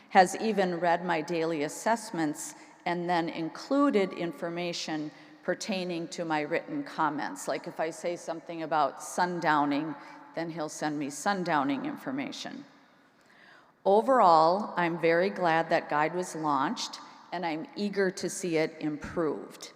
has even read my daily assessments and then included information pertaining to my written comments. Like if I say something about sundowning, then he'll send me sundowning information. Overall, I'm very glad that Guide was launched, and I'm eager to see it improved.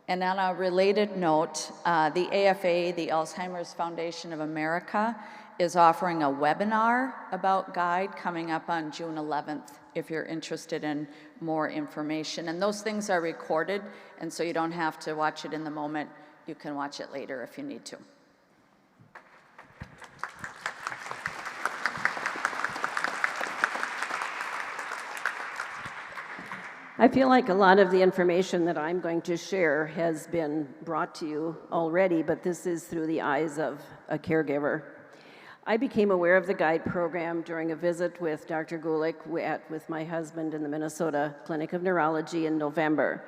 And on a related note, the AFA, the Alzheimer's Foundation of America, is offering a webinar about guide coming up on June 11th if you're interested in more information. And those things are recorded, and so you don't have to watch it in the moment. You can watch it later if you need to. I feel like a lot of the information that I'm going to share has been brought to you already, but this is through the eyes of a caregiver. I became aware of the guide program during a visit with Dr. Gluhic with my husband in the Minnesota Clinic of Neurology in November.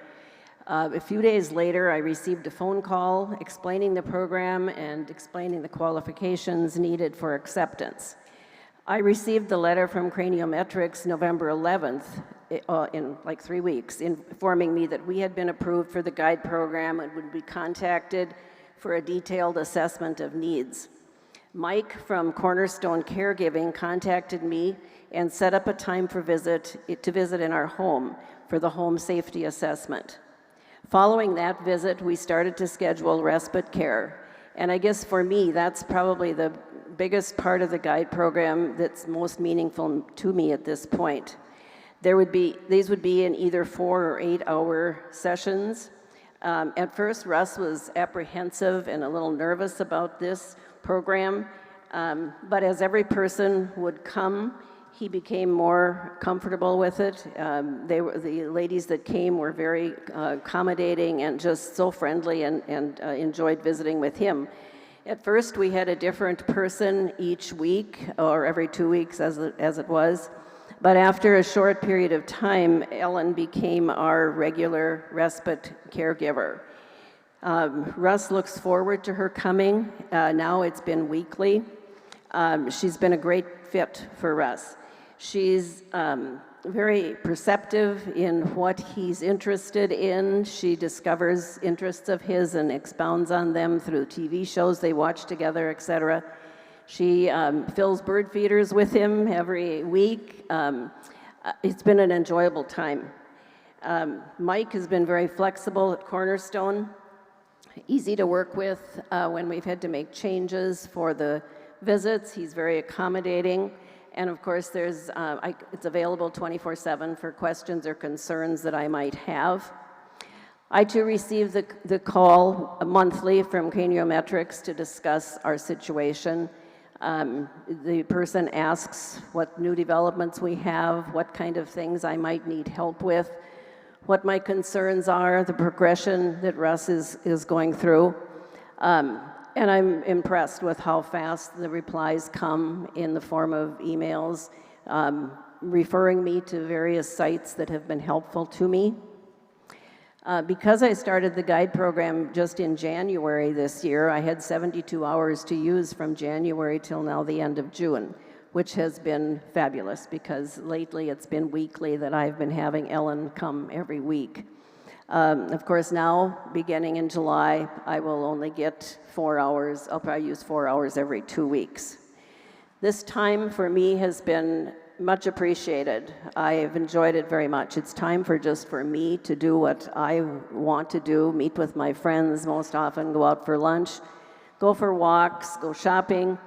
A few days later, I received a phone call explaining the program and explaining the qualifications needed for acceptance. I received the letter from Craniometrics November 11th, in like 3 weeks, informing me that we had been approved for the guide program and would be contacted for a detailed assessment of needs. Mike from Cornerstone Caregiving contacted me and set up a time to visit in our home for the home safety assessment. Following that visit, we started to schedule respite care. And I guess for me, that's probably the biggest part of the guide program that's most meaningful to me at this point. These would be in either 4 or 8 hour sessions. At first, Russ was apprehensive and a little nervous about this program, but as every person would come, he became more comfortable with it. The ladies that came were very accommodating and just so friendly and enjoyed visiting with him. At first, we had a different person each week, or every 2 weeks as it was. But after a short period of time, Ellen became our regular respite caregiver. Russ looks forward to her coming. Now it's been weekly. She's been a great fit for Russ. She's very perceptive in what he's interested in. She discovers interests of his and expounds on them through TV shows they watch together, etc. She fills bird feeders with him every week. It's been an enjoyable time. Mike has been very flexible at Cornerstone, easy to work with when we've had to make changes for the visits. He's very accommodating. And of course, it's available 24/7 for questions or concerns that I might have. I too receive the call monthly from Craniometrics to discuss our situation. The person asks what new developments we have, what kind of things I might need help with, what my concerns are, the progression that Russ is going through. And I'm impressed with how fast the replies come in the form of emails, referring me to various sites that have been helpful to me. Because I started the guide program just in January this year, I had 72 hours to use from January till now the end of June, which has been fabulous because lately it's been weekly that I've been having Ellen come every week. Of course, now, beginning in July, I will only get 4 hours. I'll probably use 4 hours every 2 weeks. This time for me has been much appreciated. I have enjoyed it very much. It's time for me to do what I want to do, meet with my friends most often, go out for lunch, go for walks, go shopping,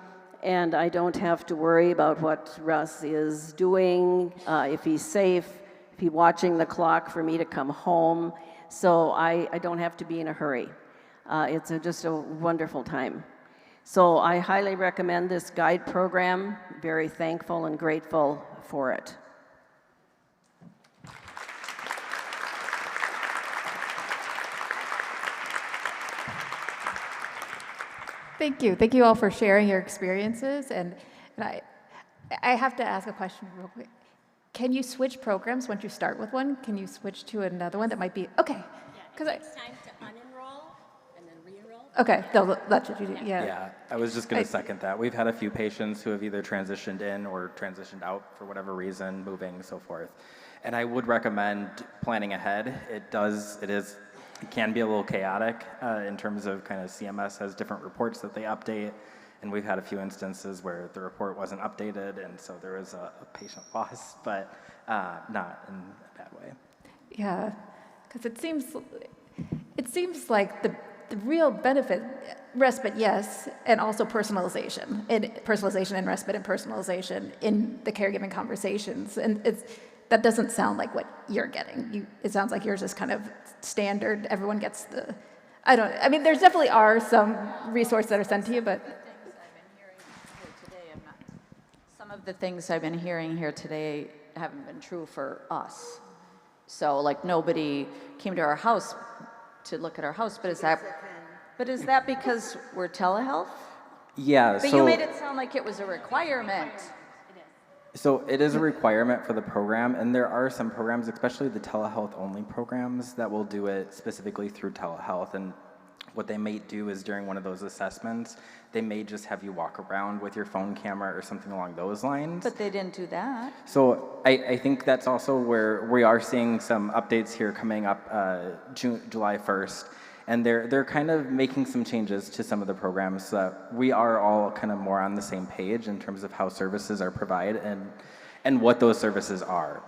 and I don't have to worry about what Russ is doing, if he's safe, if he's watching the clock for me to come home. So I don't have to be in a hurry. It's just a wonderful time. So I highly recommend this guide program. Very thankful and grateful for it. Thank you. Thank you all for sharing your experiences. And I have to ask a question real quick. Can you switch programs once you start with one? Can you switch to another one that might be, okay. Yeah, it takes time to unenroll and then re-enroll. Okay, that's what you do, yeah. Yeah, I was just going to second that. We've had a few patients who have either transitioned in or transitioned out for whatever reason, moving, so forth. And I would recommend planning ahead. It can be a little chaotic in terms of kind of CMS has different reports that they update. And we've had a few instances where the report wasn't updated, and so there was a patient loss, but not in a bad way. Yeah, because it seems like the real benefit respite, yes, and also personalization, and respite and personalization in the caregiving conversations. And that doesn't sound like what you're getting. It sounds like yours is kind of standard. Everyone gets the, I mean, there's definitely are some resources that are sent to you, but. Some of the things I've been hearing here today haven't been true for us. So like nobody came to our house to look at our house, but is that because we're telehealth? Yeah, But you made it sound like it was a requirement. So it is a requirement for the program, and there are some programs, especially the telehealth-only programs, that will do it specifically through telehealth. And what they may do is during one of those assessments, they may just have you walk around with your phone camera or something along those lines. But they didn't do that. So I think that's also where we are seeing some updates here coming up July 1st. And they're kind of making some changes to some of the programs so that we are all kind of more on the same page in terms of how services are provided and what those services are.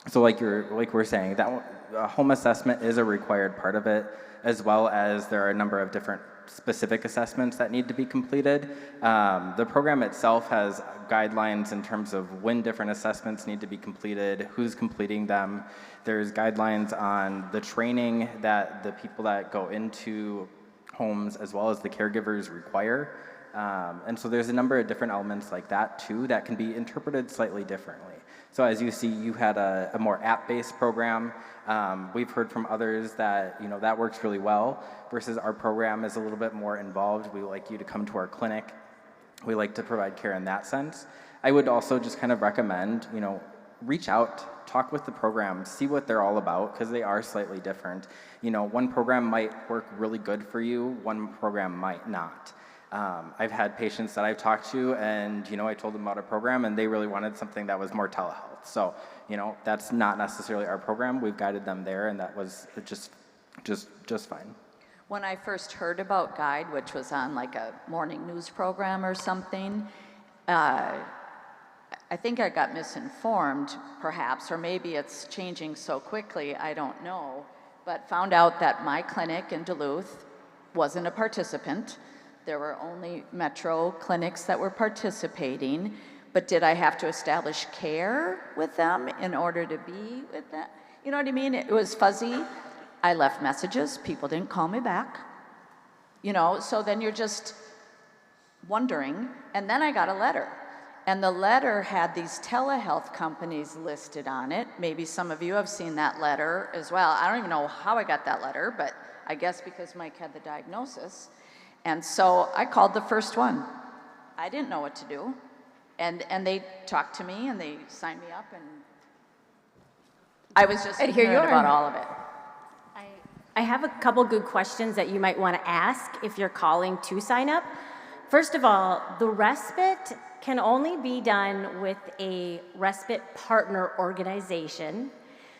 So like we're saying, that home assessment is a required part of it, as well as there are a number of different specific assessments that need to be completed. The program itself has guidelines in terms of when different assessments need to be completed, who's completing them. There's guidelines on the training that the people that go into homes as well as the caregivers require. And so there's a number of different elements like that too that can be interpreted slightly differently. So as you see, you had a more app-based program. We've heard from others that that works really well versus our program is a little bit more involved. We like you to come to our clinic. We like to provide care in that sense. I would also just kind of recommend, reach out, talk with the program, see what they're all about, because they are slightly different. One program might work really good for you, one program might not. I've had patients that I've talked to and, I told them about a program and they really wanted something that was more telehealth. So, that's not necessarily our program. We've guided them there and that was just fine. When I first heard about Guide, which was on like a morning news program or something, I think I got misinformed perhaps, or maybe it's changing so quickly, I don't know, but found out that my clinic in Duluth wasn't a participant. There were only Metro clinics that were participating, but did I have to establish care with them in order to be with them? You know what I mean? It was fuzzy. I left messages, people didn't call me back. So then you're just wondering, and then I got a letter. And the letter had these telehealth companies listed on it. Maybe some of you have seen that letter as well. I don't even know how I got that letter, but I guess because Mike had the diagnosis. And so I called the first one. I didn't know what to do. And they talked to me and they signed me up and I was just ignorant about all of it. I have a couple good questions that you might want to ask if you're calling to sign up. First of all, the respite can only be done with a respite partner organization.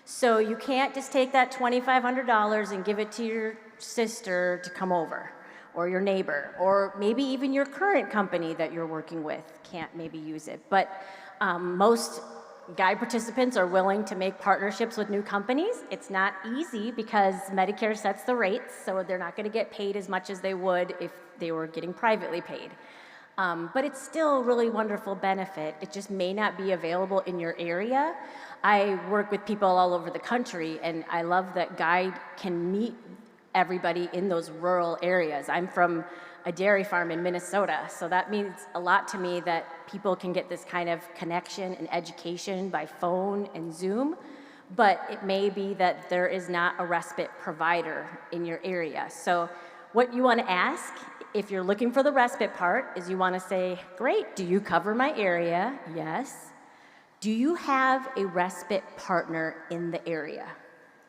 So you can't just take that $2,500 and give it to your sister to come over, or your neighbor, or maybe even your current company that you're working with can't maybe use it. But most Guide participants are willing to make partnerships with new companies. It's not easy because Medicare sets the rates, so they're not going to get paid as much as they would if they were getting privately paid. But it's still a really wonderful benefit. It just may not be available in your area. I work with people all over the country, and I love that Guide can meet everybody in those rural areas. I'm from a dairy farm in Minnesota, so that means a lot to me that people can get this kind of connection and education by phone and Zoom, but it may be that there is not a respite provider in your area. So what you want to ask, if you're looking for the respite part, is you want to say, great, do you cover my area? Yes. Do you have a respite partner in the area?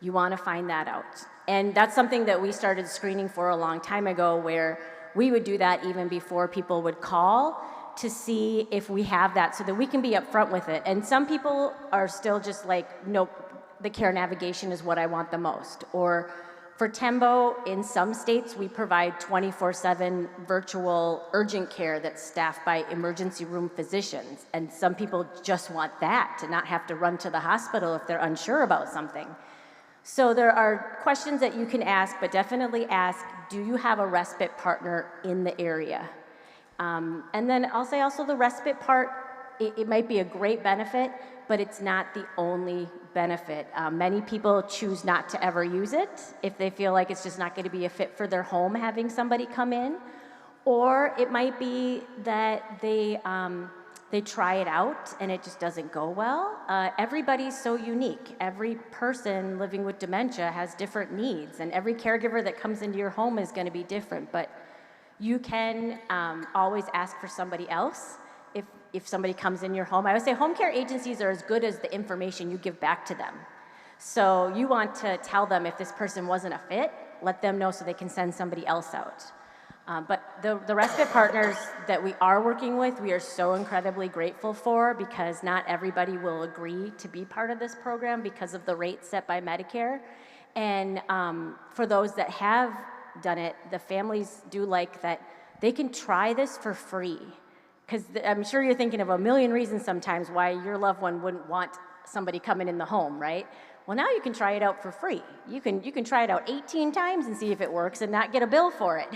You want to find that out. And that's something that we started screening for a long time ago, where we would do that even before people would call to see if we have that so that we can be upfront with it. And some people are still just like, nope, the care navigation is what I want the most. Or for Tembo, in some states, we provide 24/7 virtual urgent care that's staffed by emergency room physicians. And some people just want that, to not have to run to the hospital if they're unsure about something. So there are questions that you can ask, but definitely ask, do you have a respite partner in the area? And then I'll say also the respite part, it might be a great benefit, but it's not the only benefit. Many people choose not to ever use it if they feel like it's just not going to be a fit for their home having somebody come in. Or it might be that they try it out and it just doesn't go well. Everybody's so unique. Every person living with dementia has different needs, and every caregiver that comes into your home is going to be different. But you can always ask for somebody else if somebody comes in your home. I would say home care agencies are as good as the information you give back to them. So you want to tell them if this person wasn't a fit, let them know so they can send somebody else out. But the respite partners that we are working with, we are so incredibly grateful for, because not everybody will agree to be part of this program because of the rates set by Medicare. And for those that have done it, the families do like that they can try this for free. Because I'm sure you're thinking of a million reasons sometimes why your loved one wouldn't want somebody coming in the home, right? Well, now you can try it out for free. You can try it out 18 times and see if it works and not get a bill for it.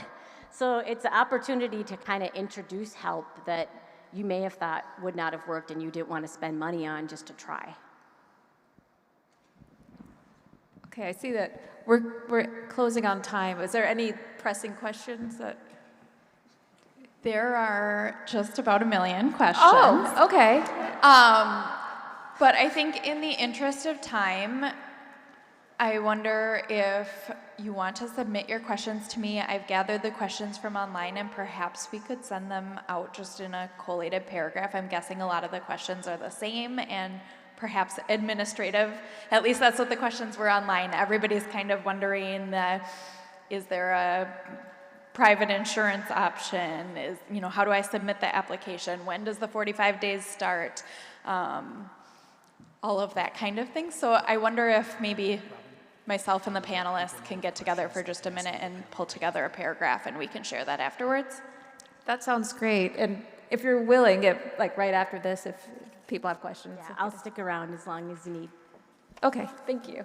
So it's an opportunity to kind of introduce help that you may have thought would not have worked and you didn't want to spend money on just to try. Okay, I see that we're closing on time. Is there any pressing questions that? There are just about 1 million questions. Oh, okay. But I think in the interest of time, I wonder if you want to submit your questions to me. I've gathered the questions from online, and perhaps we could send them out just in a collated paragraph. I'm guessing a lot of the questions are the same and perhaps administrative. At least that's what the questions were online. Everybody's kind of wondering, is there a private insurance option? How do I submit the application? When does the 45 days start? All of that kind of thing. So I wonder if maybe myself and the panelists can get together for just a minute and pull together a paragraph, and we can share that afterwards. That sounds great. And if you're willing, right after this, if people have questions. Yeah, I'll stick around as long as you need. Okay, thank you.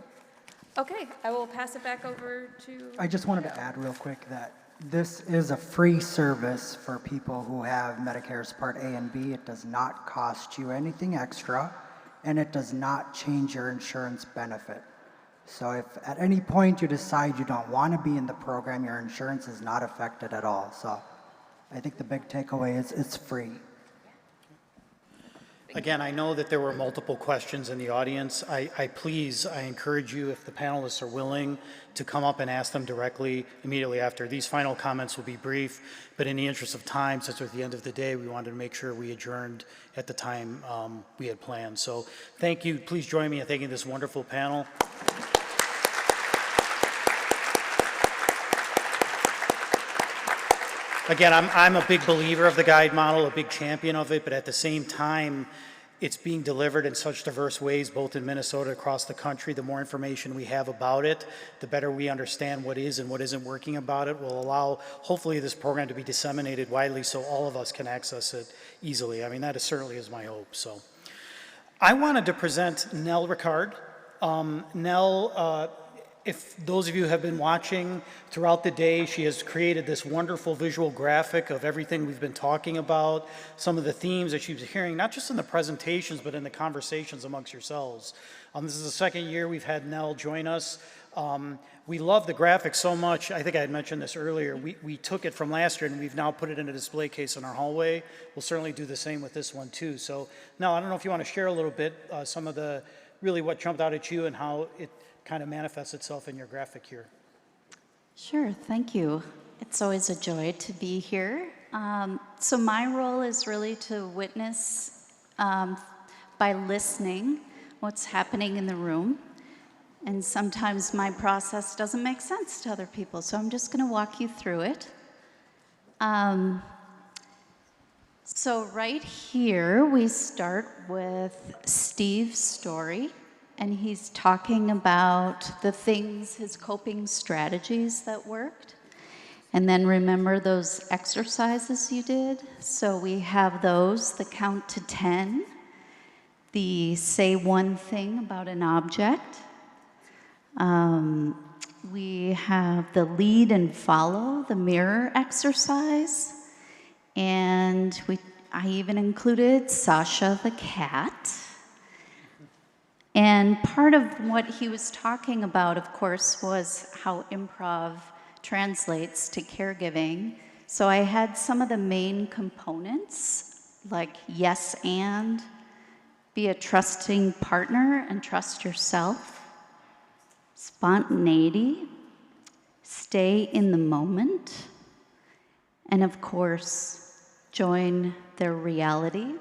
Okay, I will pass it back over to... I just wanted to add real quick that this is a free service for people who have Medicare's Part A and B. It does not cost you anything extra, and it does not change your insurance benefit. So if at any point you decide you don't want to be in the program, your insurance is not affected at all. So I think the big takeaway is it's free. Again, I know that there were multiple questions in the audience. I encourage you, if the panelists are willing, to come up and ask them directly immediately after. These final comments will be brief, but in the interest of time, since we're at the end of the day, we wanted to make sure we adjourned at the time we had planned. So thank you. Please join me in thanking this wonderful panel. Again, I'm a big believer of the guide model, a big champion of it, but at the same time, it's being delivered in such diverse ways, both in Minnesota and across the country. The more information we have about it, the better we understand what is and what isn't working about it, will allow, hopefully, this program to be disseminated widely so all of us can access it easily. I mean, that certainly is my hope. So I wanted to present Nell Ricard. Nell, if those of you have been watching throughout the day, she has created this wonderful visual graphic of everything we've been talking about, some of the themes that she was hearing, not just in the presentations, but in the conversations amongst yourselves. This is the second year we've had Nell join us. We love the graphic so much. I think I had mentioned this earlier. We took it from last year and we've now put it in a display case in our hallway. We'll certainly do the same with this one too. So Nell, I don't know if you want to share a little bit some of the, really what jumped out at you and how it kind of manifests itself in your graphic here. Sure, thank you. It's always a joy to be here. So my role is really to witness by listening what's happening in the room. And sometimes my process doesn't make sense to other people, so I'm just going to walk you through it. So right here, we start with Steve's story. And he's talking about the things, his coping strategies that worked. And then remember those exercises you did? So we have those, the count to 10, the say one thing about an object, We have the lead and follow, the mirror exercise. And I even included Sasha the cat. And part of what he was talking about, of course, was how improv translates to caregiving. So I had some of the main components, like yes and, be a trusting partner and trust yourself, spontaneity, stay in the moment, and of course, join their reality.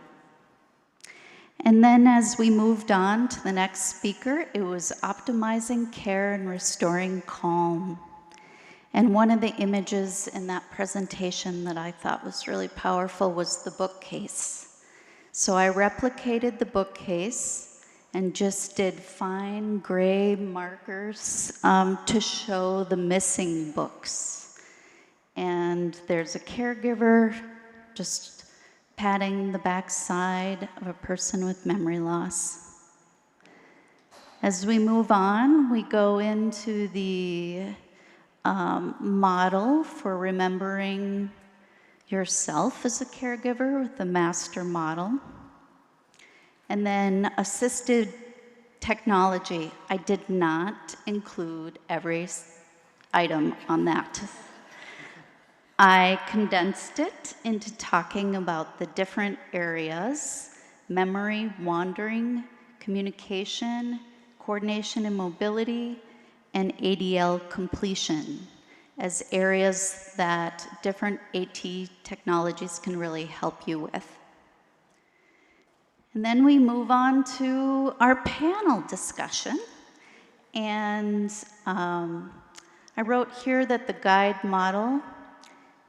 And then as we moved on to the next speaker, it was optimizing care and restoring calm. And one of the images in that presentation that I thought was really powerful was the bookcase. So I replicated the bookcase and just did fine gray markers to show the missing books. And there's a caregiver just patting the backside of a person with memory loss. As we move on, we go into the model for remembering yourself as a caregiver with the master model. And then assisted technology. I did not include every item on that. I condensed it into talking about the different areas: memory, wandering, communication, coordination and mobility, and ADL completion as areas that different AT technologies can really help you with. And then we move on to our panel discussion. And I wrote here that the guide model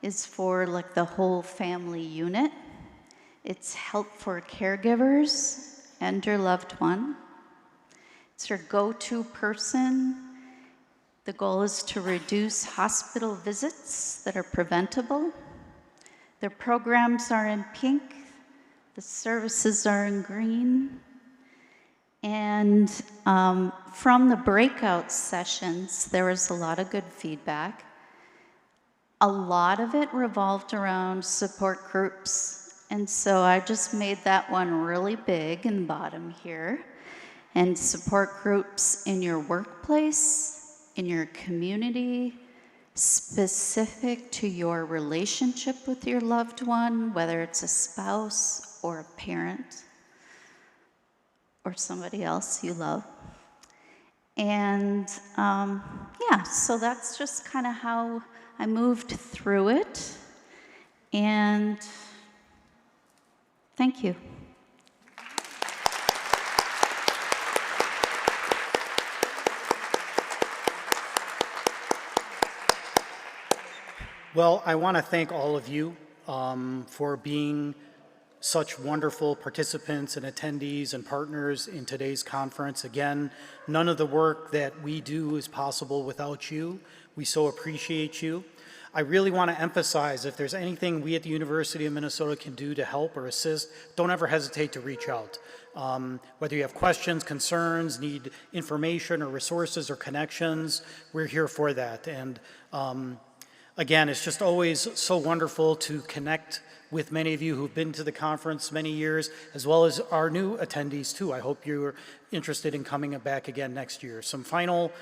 is for like the whole family unit. It's help for caregivers and your loved one. It's your go-to person. The goal is to reduce hospital visits that are preventable. Their programs are in pink. The services are in green. And from the breakout sessions, there was a lot of good feedback. A lot of it revolved around support groups. And so I just made that one really big in the bottom here. And support groups in your workplace, in your community, specific to your relationship with your loved one, whether it's a spouse or a parent or somebody else you love. And yeah, so that's just kind of how I moved through it. And thank you. Well, I want to thank all of you for being such wonderful participants and attendees and partners in today's conference. Again, none of the work that we do is possible without you. We so appreciate you. I really want to emphasize, if there's anything we at the University of Minnesota can do to help or assist, don't ever hesitate to reach out. Whether you have questions, concerns, need information or resources or connections, we're here for that. And again, it's just always so wonderful to connect with many of you who've been to the conference many years, as well as our new attendees too. I hope you're interested in coming back again next year. Some final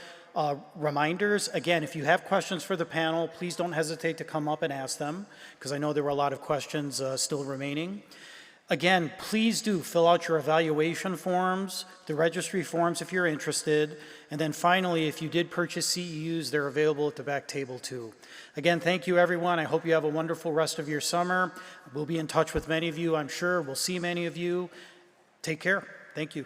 reminders. Again, if you have questions for the panel, please don't hesitate to come up and ask them, because I know there were a lot of questions still remaining. Again, please do fill out your evaluation forms, the registry forms if you're interested, and then finally, if you did purchase CEUs, they're available at the back table too. Again, thank you everyone. I hope you have a wonderful rest of your summer. We'll be in touch with many of you, I'm sure. We'll see many of you. Take care. Thank you.